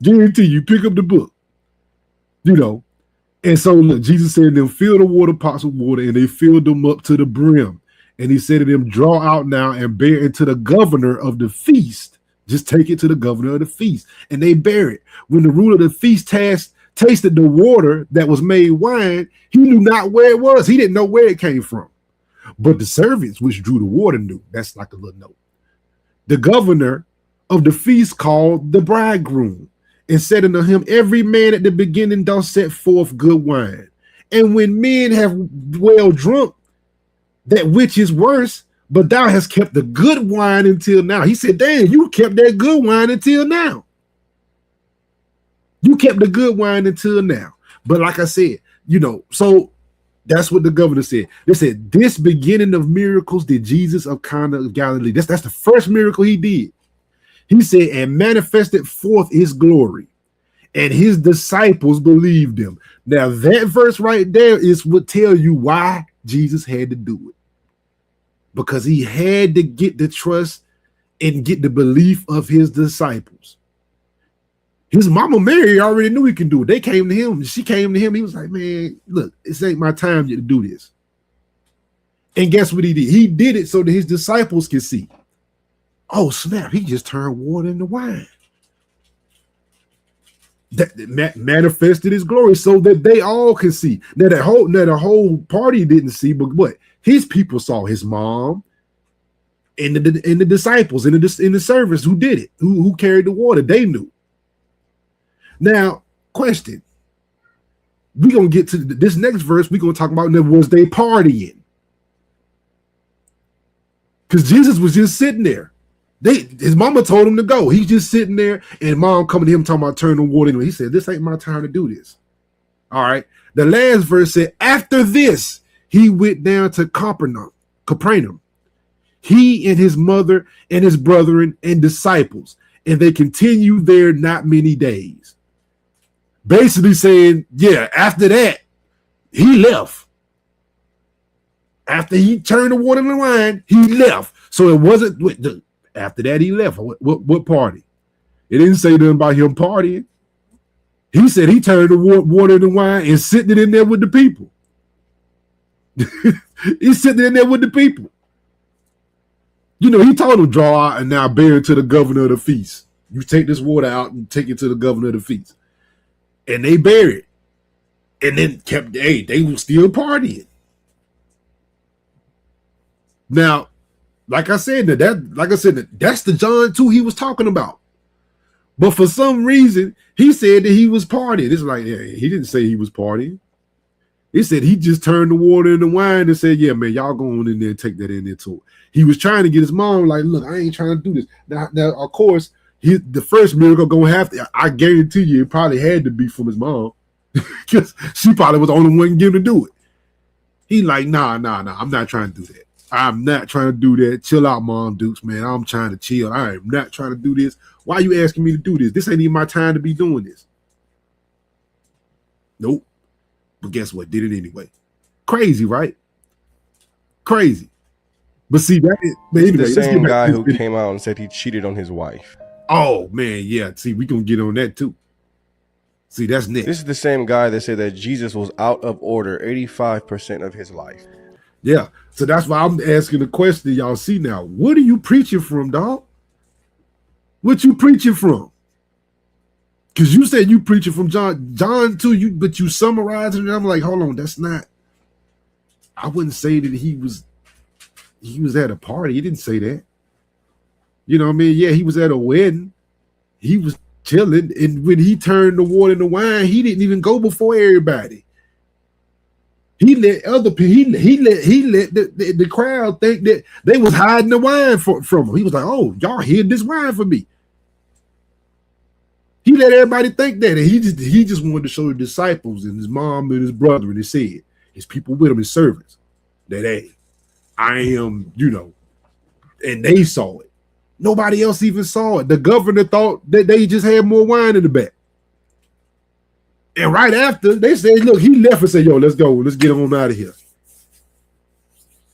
Guarantee you, pick up the book. And so look, Jesus said to them, fill the water pots with water, and they filled them up to the brim. And he said to them, draw out now and bear it to the governor of the feast. Just take it to the governor of the feast. And they bear it. When the ruler of the feast tasted the water that was made wine, he knew not where it was. He didn't know where it came from. But the servants which drew the water knew. That's like a little note. The governor of the feast called the bridegroom and said unto him, every man at the beginning doth set forth good wine. And when men have well drunk, that which is worse, but thou hast kept the good wine until now. He said, damn, you kept that good wine until now. You kept the good wine until now. But like I said, so that's what the governor said. They said, this beginning of miracles did Jesus of Cana of Galilee. That's the first miracle he did. He said, and manifested forth his glory. And his disciples believed him. Now that verse right there is what tell you why Jesus had to do it. Because he had to get the trust and get the belief of his disciples. His mama Mary already knew he can do it. They came to him. She came to him. He was like, man, look, this ain't my time yet to do this. And guess what he did? He did it so that his disciples could see. Oh, snap. He just turned water into wine. That manifested his glory so that they all could see. Now, the whole party didn't see, but what? His people saw, his mom and the disciples in the service who did it, who carried the water. They knew. Now, question. We're going to get to this next verse. We're going to talk about, was they partying? Because Jesus was just sitting there. His mama told him to go. He's just sitting there, and mom coming to him talking about turning water into. He said, this ain't my time to do this. All right. The last verse said, after this, he went down to Capernaum. he and his mother and his brethren and disciples, and they continued there not many days. Basically saying, yeah, after that, he left. After he turned the water into wine, he left. So it wasn't, after that he left. What party? It didn't say nothing about him partying. He said he turned the water into wine and sitting it in there with the people. He's sitting in there with the people. You know, he told them, draw out and now bear it to the governor of the feast. You take this water out and take it to the governor of the feast. And they buried it. And then they were still partying. Now, like I said, that's the John 2 he was talking about. But for some reason, he said that he was partying. It's like, yeah, he didn't say he was partying. He said he just turned the water into wine and said, yeah, man, y'all go on in there and take that in there too. He was trying to get his mom like, look, I ain't trying to do this. Now of course, the first miracle gonna have to, I guarantee you, it probably had to be from his mom because she probably was the only one getting to do it. He like, nah, I'm not trying to do that. I'm not trying to do that. Chill out, Mom Dukes, man. I'm trying to chill. I am not trying to do this. Why are you asking me to do this? This ain't even my time to be doing this. Nope. But guess what? Did it anyway. Crazy, right? Crazy. But see, that is, man, anyway, the same guy who came out and said he cheated on his wife. Oh, man, yeah. See, we gonna get on that too. See, that's next. This is the same guy that said that Jesus was out of order 85% of his life. Yeah. So that's why I'm asking the question y'all see now. What are you preaching from, dog? What you preaching from? Because you said you preaching from John 2, but you summarized it, and I'm like, hold on, that's not. I wouldn't say that he was at a party. He didn't say that. You know what I mean? Yeah, he was at a wedding. He was chilling, and when he turned the water into wine, he didn't even go before everybody. He let other people. He let the crowd think that they was hiding the wine from him. He was like, "Oh, y'all hid this wine for me." He let everybody think that, and he just wanted to show the disciples and his mom and his brother, and he said his people with him, his servants, that hey, I am, and they saw it. Nobody else even saw it. The governor thought that they just had more wine in the back. And right after, they said, look, he left and said, yo, let's go. Let's get on out of here.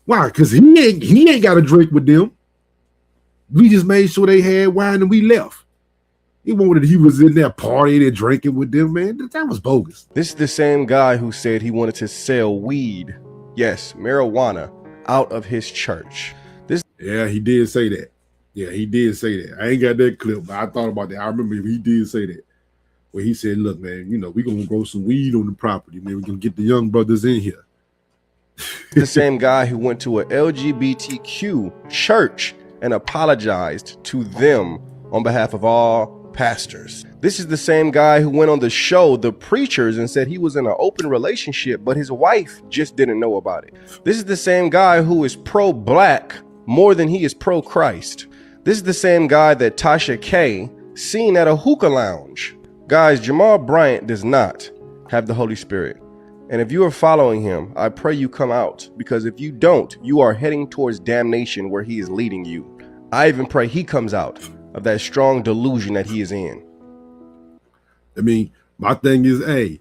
Why? Because he ain't got a drink with them. We just made sure they had wine and we left. He was in there partying and drinking with them, man. That was bogus. This is the same guy who said he wanted to sell weed, yes, marijuana, out of his church. Yeah, he did say that. Yeah, he did say that. I ain't got that clip, but I thought about that. I remember he did say that. Where he said, look, man, we're going to grow some weed on the property, man. We're going to get the young brothers in here. The same guy who went to a LGBTQ church and apologized to them on behalf of all pastors. This is the same guy who went on the show, The Preachers, and said he was in an open relationship, but his wife just didn't know about it. This is the same guy who is pro-black more than he is pro-Christ. This is the same guy that Tasha K seen at a hookah lounge. Guys, Jamaal Bryant does not have the Holy Spirit. And if you are following him, I pray you come out, because if you don't, you are heading towards damnation where he is leading you. I even pray he comes out of that strong delusion that he is in. I mean, my thing is, hey,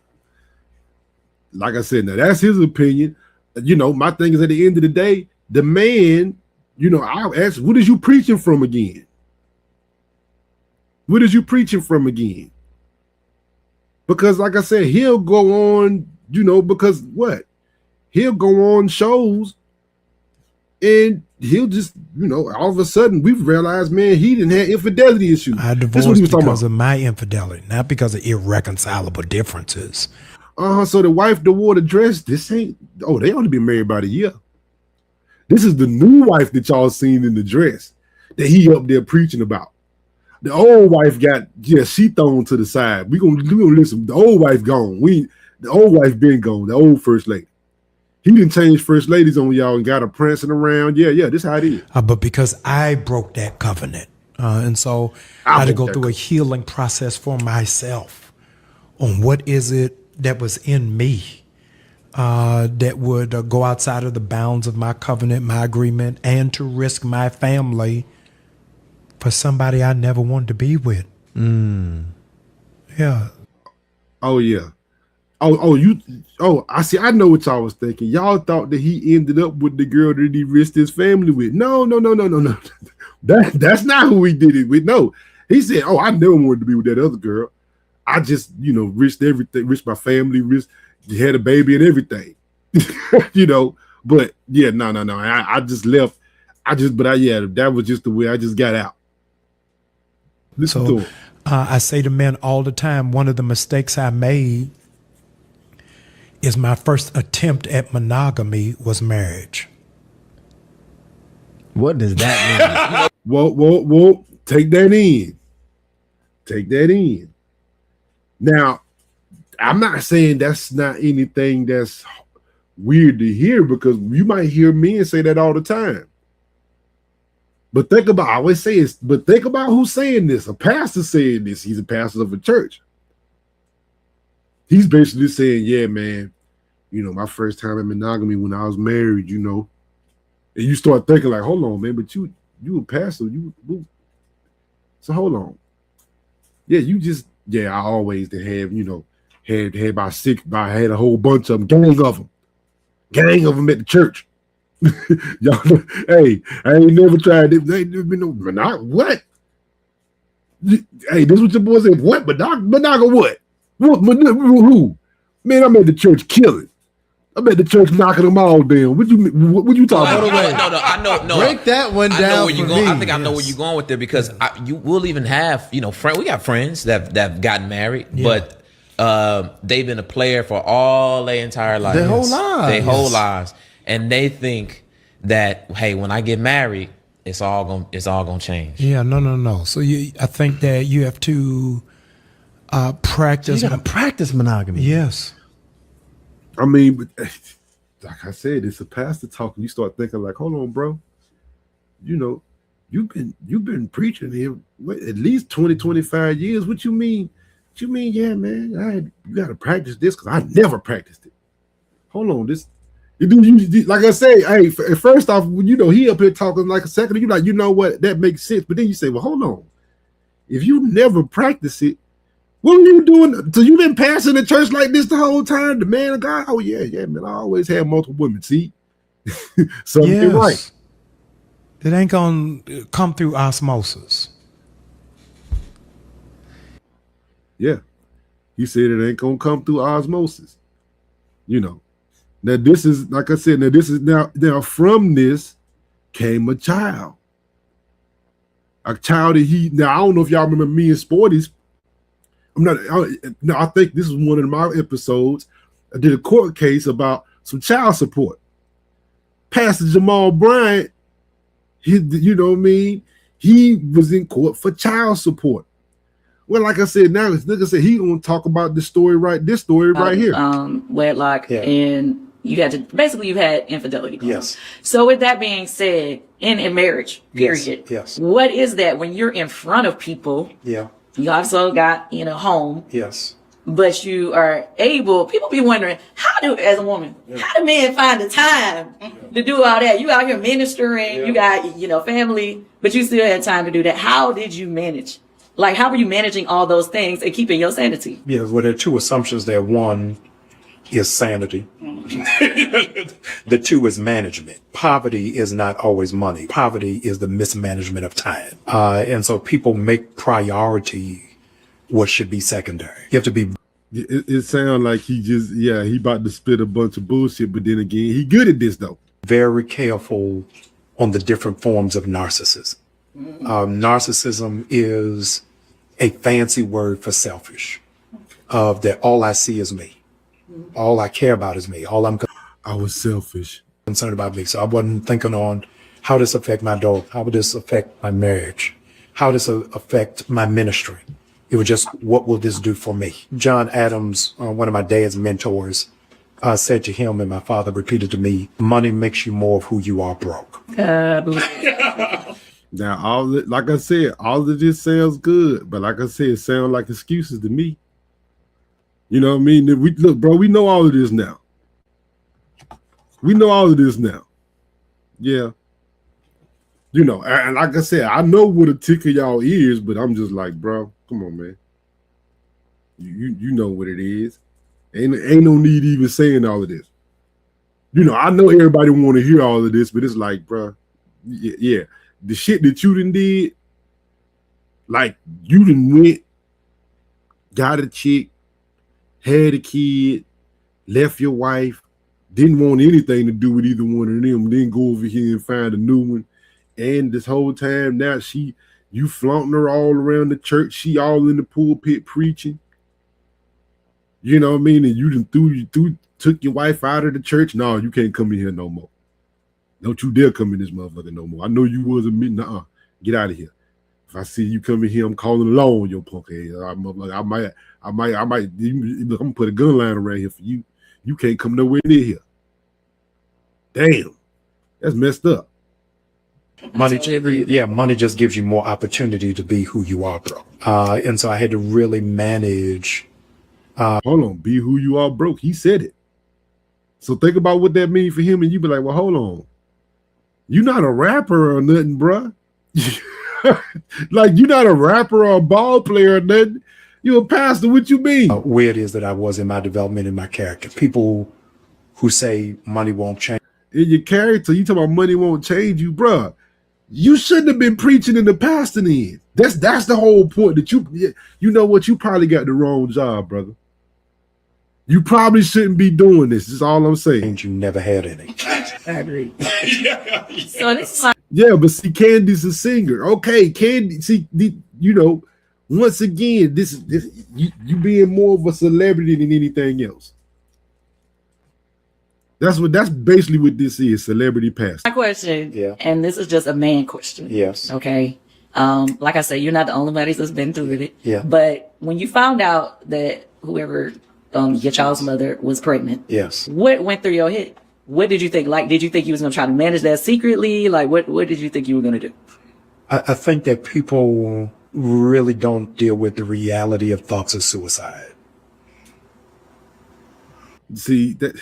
like I said, now that's his opinion. My thing is at the end of the day, the man, I'll ask, what is you preaching from again? What is you preaching from again? Because like I said, he'll go on, because what? He'll go on shows and he'll just, all of a sudden we've realized, man, he didn't have infidelity issues. I divorced because of my infidelity, not because of irreconcilable differences. So the wife that wore the dress, they only been married about a year. This is the new wife that y'all seen in the dress that he up there preaching about. The old wife she thrown to the side. We gonna listen. The old wife gone. The old wife been gone. The old first lady. He didn't change first ladies on y'all and got her prancing around. Yeah, this how it is. But because I broke that covenant, and so I had to go through a healing process for myself on what is it that was in me that would go outside of the bounds of my covenant, my agreement, and to risk my family for somebody I never wanted to be with. Yeah. Oh yeah. I see. I know what y'all was thinking. Y'all thought that he ended up with the girl that he risked his family with. No. That's not who he did it with. No, he said, "Oh, I never wanted to be with that other girl. I just, risked everything, risked my family, had a baby and everything, But yeah, no. I just left. That was just the way I just got out. Listen to him. I say to men all the time, one of the mistakes I made is my first attempt at monogamy was marriage. What does that mean? Whoa. Take that in. Now, I'm not saying that's not anything that's weird to hear, because you might hear men say that all the time. But think about who's saying this. A pastor saying this. He's a pastor of a church. He's basically saying, yeah, man, my first time in monogamy when I was married, and you start thinking like, hold on, man, but you a pastor, so hold on. Yeah, I always have, had about six, I had a whole bunch of them, gang of them at the church. Y'all, hey, I ain't never tried it. What? Hey, this what your boy said. What? Monaga what? Who? Man, I'm at the church killing. I'm at the church knocking them all down. What you talking about? No, I know. Break that one down. I know where you're going. Me. I think I know where you're going with it, because you will even have, we got friends that have gotten married, but they've been a player for all their entire life. Their whole lives. And they think that, hey, when I get married, it's all gonna change. Yeah, no. So I think that you have to practice. You gotta practice monogamy. Yes. I mean, but like I said, it's a pastor talking. You start thinking like, hold on, bro. You've been preaching here at least 20, 25 years. What you mean? Yeah, man. You gotta practice this, because I never practiced it. Hold on, this. Like I say, hey, first off, he up here talking like a second, you're like, you know what, that makes sense. But then you say, well, hold on. If you never practice it, what are you doing? So you been passing the church like this the whole time? The man of God? Oh, yeah, man. I always had multiple women. See? Something yes. Right. It ain't going to come through osmosis. Yeah. He said it ain't going to come through osmosis. Now, this is, like I said, now from this came a child. A child that now I don't know if y'all remember me and Sporties. I think this is one of my episodes. I did a court case about some child support. Pastor Jamaal Bryant, he was in court for child support. Well, like I said, now this nigga said he gonna talk about this story right here. Wedlock, and you had infidelity. Yes. So with that being said, in a marriage, period. Yes. What is that when you're in front of people? Yeah. You also got, home. Yes. But you are able, people be wondering, as a woman, how do men find the time to do all that? You out here ministering, you got, family, but you still had time to do that. How did you manage? Like, how were you managing all those things and keeping your sanity? Yeah, well, there are two assumptions there. One is sanity. The two is management. Poverty is not always money. Poverty is the mismanagement of time. And so people make priority what should be secondary. You have to be. It sounds like he about to spit a bunch of bullshit, but then again, he good at this though. Very careful on the different forms of narcissism. Narcissism is a fancy word for selfish. That all I see is me. All I care about is me. I was selfish. Concerned about me. So I wasn't thinking on how this affect my daughter, how would this affect my marriage, how this affect my ministry. It was just, what will this do for me? John Adams, one of my dad's mentors, said to him, and my father repeated to me, money makes you more of who you are broke. Now, like I said, all of this sounds good, but like I said, it sounds like excuses to me. You know what I mean? Look, bro, we know all of this now. We know all of this now. Yeah. You know, and like I said, I know what a tickle y'all is, but I'm just like, bro, come on, man. You know what it is. Ain't no need even saying all of this. You know, I know everybody want to hear all of this, but it's like, bro, yeah, the shit that you done did, like you done went, got a chick, had a kid, left your wife, didn't want anything to do with either one of them, then go over here and find a new one. And this whole time now you flaunting her all around the church, she all in the pulpit preaching. You know what I mean? And you done took your wife out of the church. No, you can't come in here no more. Don't you dare come in this motherfucker no more. I know you was a minute. Get out of here. If I see you come in here, I'm calling the law on your punk ass. I might. Look, I'm gonna put a gun line around here for you. You can't come nowhere near here. Damn, that's messed up. Money just gives you more opportunity to be who you are, bro. And so I had to really manage. Hold on, be who you are, broke. He said it. So think about what that means for him, and you be like, well, hold on. You're not a rapper or nothing, bro. Like, you're not a rapper or a ball player or nothing. You're a pastor. What you mean? Where it is that I was in my development in my character. People who say money won't change. In your character, you talk about money won't change you, bro. You shouldn't have been preaching in the pastor then. That's the whole point. That you know what? You probably got the wrong job, brother. You probably shouldn't be doing this. Is all I'm saying. You never had any. I agree. So this is Yeah, but see, Candy's a singer. Okay, Candy. See, you know, once again, this you being more of a celebrity than anything else. That's basically what this is, celebrity pastor. my question. Yeah. And this is just a man question. Yes. Okay. Like I said, you're not the only buddy that's been through it. Yeah. But when you found out that whoever your child's mother was pregnant, Yes. what went through your head? What did you think? Like, did you think you was gonna try to manage that secretly? Like, what did you think you were gonna do? I think that people really don't deal with the reality of thoughts of suicide. See that.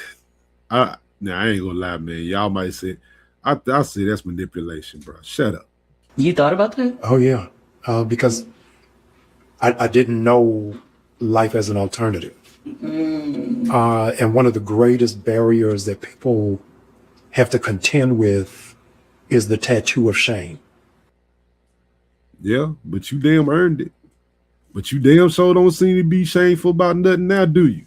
I ain't gonna lie, man. Y'all might say, I say that's manipulation, bro. Shut up. You thought about that? Oh yeah, because I didn't know life as an alternative, and one of the greatest barriers that people have to contend with is the tattoo of shame. Yeah, but you damn earned it. But you damn sure don't seem to be shameful about nothing now, do you?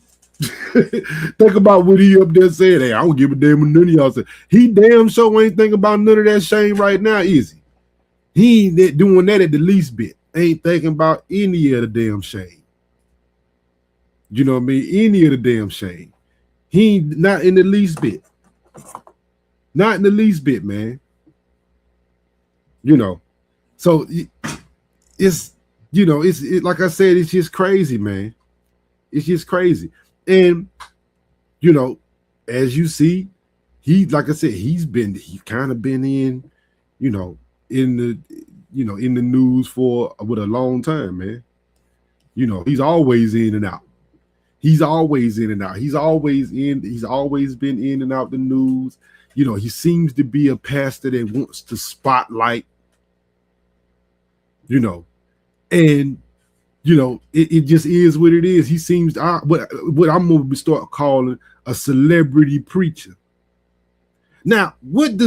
Think about what he up there saying. Hey, I don't give a damn what none of y'all say. He damn sure ain't thinking about none of that shame right now, is he? He ain't doing that at the least bit. Ain't thinking about any of the damn shame. You know what I mean? Any of the damn shame. He ain't not in the least bit. Not in the least bit, man. You know. So it's, you know, it's like I said, it's just crazy, man. It's just crazy. And, you know, as you see, like I said, he's kind of been in, you know, in the news for a long time, man. You know, he's always in and out. He's always in and out. He's always been in and out the news. You know, he seems to be a pastor that wants to spotlight, you know, and you know, it just is what it is. He seems what I'm going to start calling a celebrity preacher. Now, once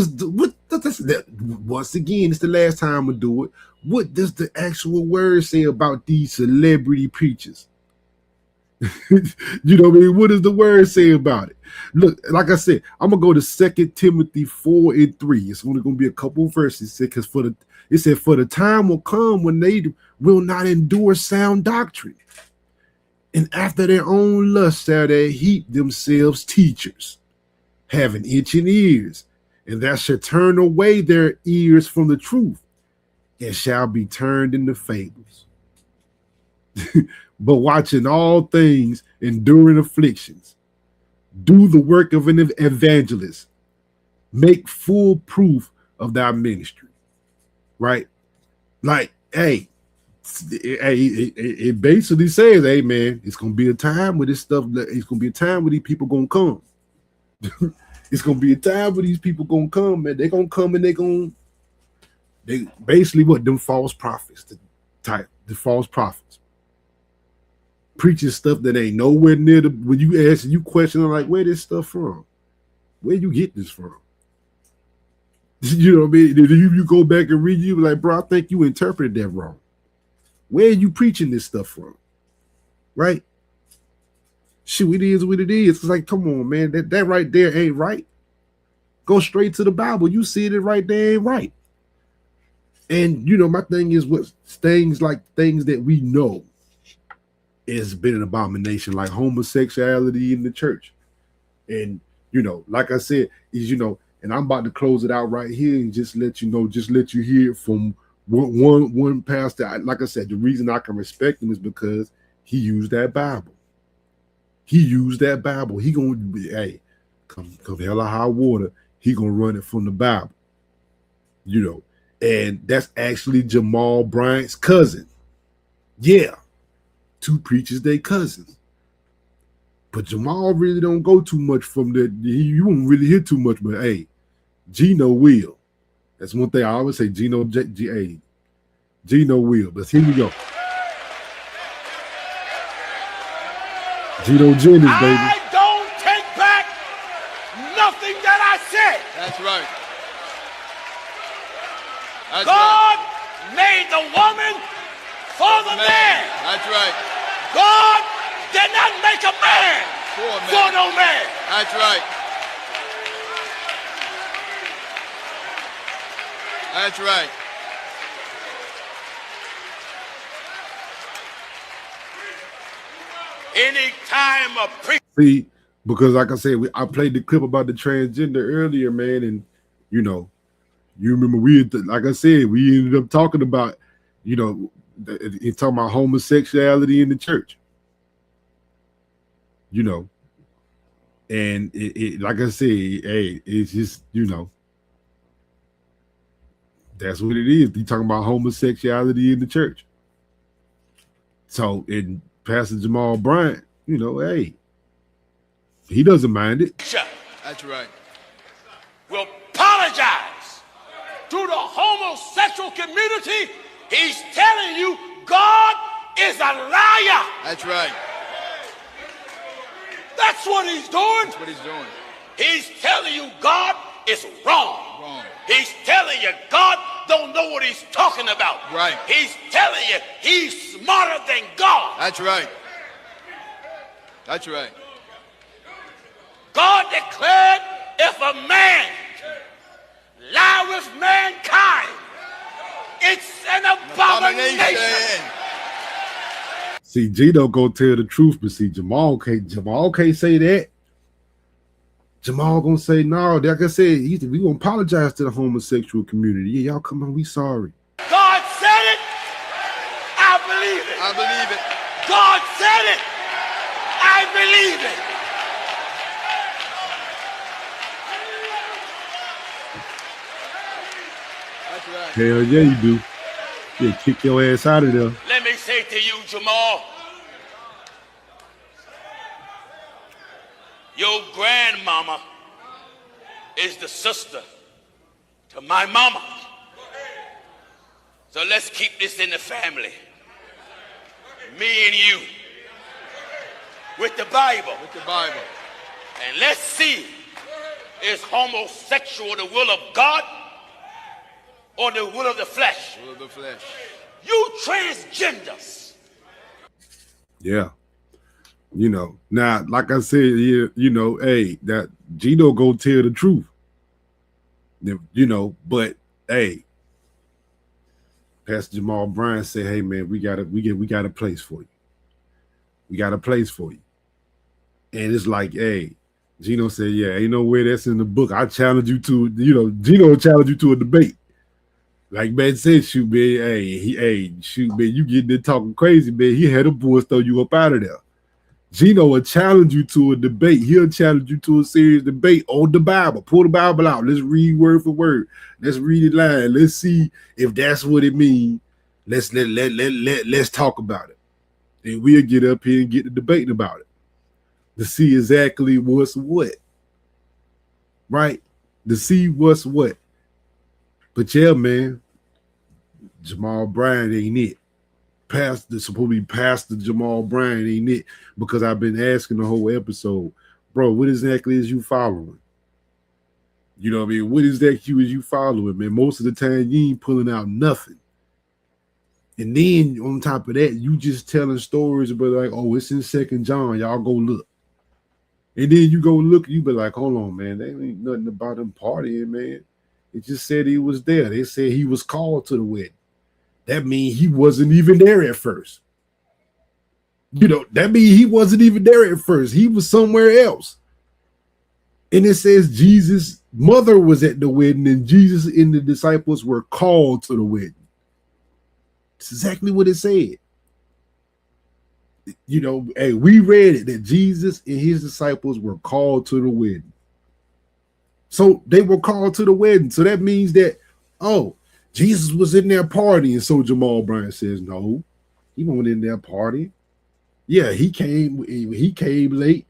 again, it's the last time I do it. What does the actual word say about these celebrity preachers? You know what I mean? What does the word say about it? Look, like I said, I'm gonna go to 2 Timothy 4:3. It's only gonna be a couple verses, because it said, for the time will come when they will not endure sound doctrine, and after their own lust shall they heap themselves teachers, having itching ears, and that shall turn away their ears from the truth, and shall be turned into fables. But watching all things, enduring afflictions, do the work of an evangelist, make full proof of thy ministry. Right? Like, hey, it basically says, hey, man, it's gonna be a time where this stuff, it's gonna be a time where these people gonna come. It's gonna be a time where these people gonna come, man. They're gonna come and they basically what them false prophets, the false prophets preaching stuff that ain't nowhere near the. When you ask and you question them, like, where this stuff from? Where you get this from? You know what I mean? If you go back and read, you be like, bro, I think you interpreted that wrong. Where are you preaching this stuff from? Right? Shoot, it is what it is. It's like, come on, man. That right there ain't right. Go straight to the Bible. You see it right there ain't right. And you know, my thing is what things that we know has been an abomination, like homosexuality in the church. And you know, like I said, is and I'm about to close it out right here and just let you hear it from one pastor. Like I said, the reason I can respect him is because he used that Bible. He gonna be, hey, come hell or high water, he gonna run it from the Bible. And that's actually Jamaal Bryant's cousin. Yeah, two preachers, they cousins. But Jamaal really don't go too much from that. You won't really hear too much, but hey, Gino will. That's one thing I always say. Gino will. But here we go. Gino Jennings, baby. I don't take back nothing that I said. That's right. God made the woman for the man. That's right. God did not make a man for no man. That's right. That's right. Any time of See, because like I said, I played the clip about the transgender earlier, man, and you remember like I said, we ended up talking about, talking about homosexuality in the church. And it like I said, hey, it's just, that's what it is. You talking about homosexuality in the church. So, in Pastor Jamaal Bryant, hey, he doesn't mind it. That's right. Will apologize to the homosexual community. He's telling you God is a liar. That's right. That's what he's doing. That's what he's doing. He's telling you God is wrong. He's telling you God don't know what he's talking about. Right. He's telling you he's smarter than God. That's right. That's right. God declared if a man lie with mankind, it's an abomination. See, Gino go tell the truth, but see, Jamaal can't say that. Jamaal gonna say, no, like I said, we gonna apologize to the homosexual community. Yeah, y'all come on, we sorry. God said it, I believe it. I believe it. God said it, I believe it. That's right. Hell yeah, you do. Yeah, kick your ass out of there. Let me say to you, Jamaal, your grandmama is the sister to my mama. So let's keep this in the family. Me and you. With the Bible. With the Bible. And let's see, is homosexual the will of God or the will of the flesh? Will of the flesh. You transgenders. Yeah. Now, like I said, hey, that Gino go tell the truth. But hey, Pastor Jamaal Bryant said, hey man, we got a place for you. We got a place for you. And it's like, hey, Gino said, yeah, ain't no way that's in the book. I challenge you to, Gino challenge you to a debate. Like man said, shoot, man, shoot, man, you getting there talking crazy, man. He had the boys throw you up out of there. Gino will challenge you to a debate. He'll challenge you to a serious debate on the Bible. Pull the Bible out. Let's read word for word. Let's read it line. Let's see if that's what it means. Let's talk about it. And we'll get up here and get to debating about it to see exactly what's what. right? To see what's what. But yeah, man, Jamaal Bryant ain't it. Supposed to be Pastor Jamaal Bryant ain't it, because I've been asking the whole episode, bro, what exactly is you following? You know what I mean? What exactly is you following, man? Most of the time, you ain't pulling out nothing. And then on top of that, you just telling stories about like, oh, it's in 2 John. Y'all go look. And then you go look, you be like, hold on, man. There ain't nothing about him partying, man. It just said he was there. They said he was called to the wedding. That means he wasn't even there at first. You know, that means he wasn't even there at first. He was somewhere else. And it says Jesus' mother was at the wedding and Jesus and the disciples were called to the wedding. It's exactly what it said. You know, hey, we read it that Jesus and his disciples were called to the wedding. So they were called to the wedding. So that means that, oh, Jesus was in there partying. So Jamaal Bryant says, no, he wasn't in there partying. Yeah, he came late.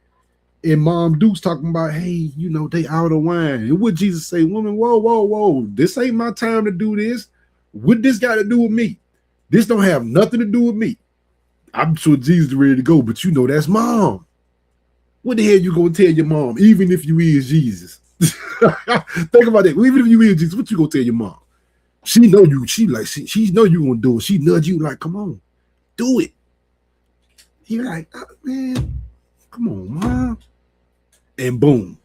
And Mom Duke's talking about, hey, you know, they out of wine. And what Jesus say, woman, whoa, this ain't my time to do this. What this got to do with me? This don't have nothing to do with me. I'm sure Jesus is ready to go, but you know that's Mom. What the hell you gonna tell your mom, even if you is Jesus? Think about that. Even if you is Jesus, what you gonna tell your mom? She know you. She know you gonna do it. She nudge you like, come on, do it. You're like, oh, man, come on, Mom. And boom.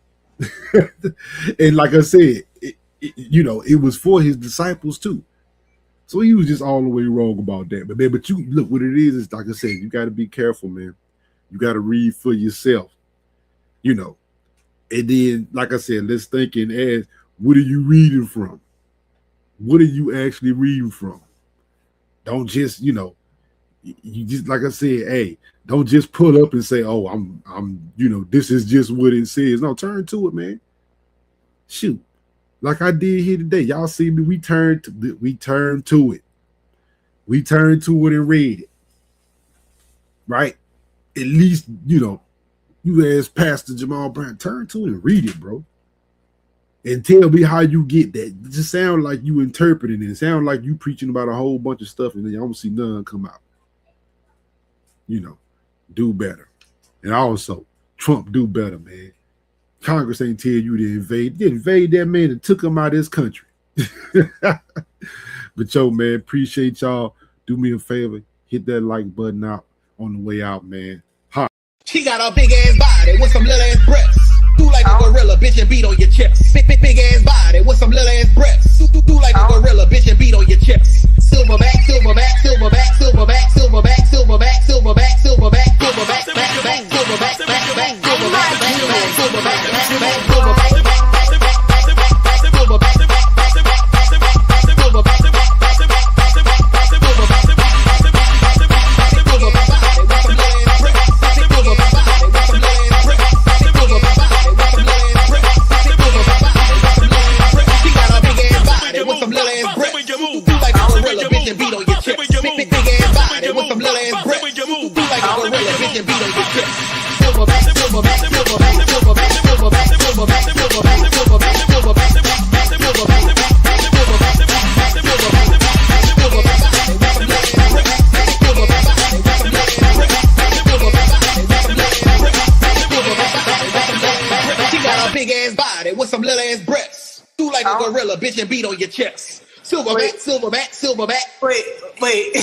And like I said, you know, it was for his disciples too. So he was just all the way wrong about that. But man, but you look, what it is like I said, you got to be careful, man. You got to read for yourself, you know. And then, like I said, let's think and ask, what are you reading from? What are you actually reading from? Don't just, you know, you just, like I said, hey, don't just pull up and say, oh, I'm, you know, this is just what it says. No, turn to it, man. Shoot. Like I did here today. Y'all see me, we turned to it. We turned to it and read it. Right? At least, you know, you ask Pastor Jamaal Bryant, turn to it and read it, bro. And tell me how you get that. It just sound like you interpreting it. It sound like you preaching about a whole bunch of stuff and then you don't see none come out. You know, do better. And also, Trump do better, man. Congress ain't tell you to invade. They invade that man and took him out of this country. But yo, man, appreciate y'all. Do me a favor, hit that like button out on the way out, man. Hi. She got a big ass body with some little ass breasts. Do like a gorilla, bitch, and beat on your chest. Big ass body with some little ass breasts. Do like a gorilla, bitch, and beat on your chest. Silverback, silverback, silverback, silverback, silverback, silverback, silverback, silverback, silverback, back, silverback, back, silverback, back, silverback, silverback. Bitch and beat on your chest. Silverback, silverback, silverback. Wait.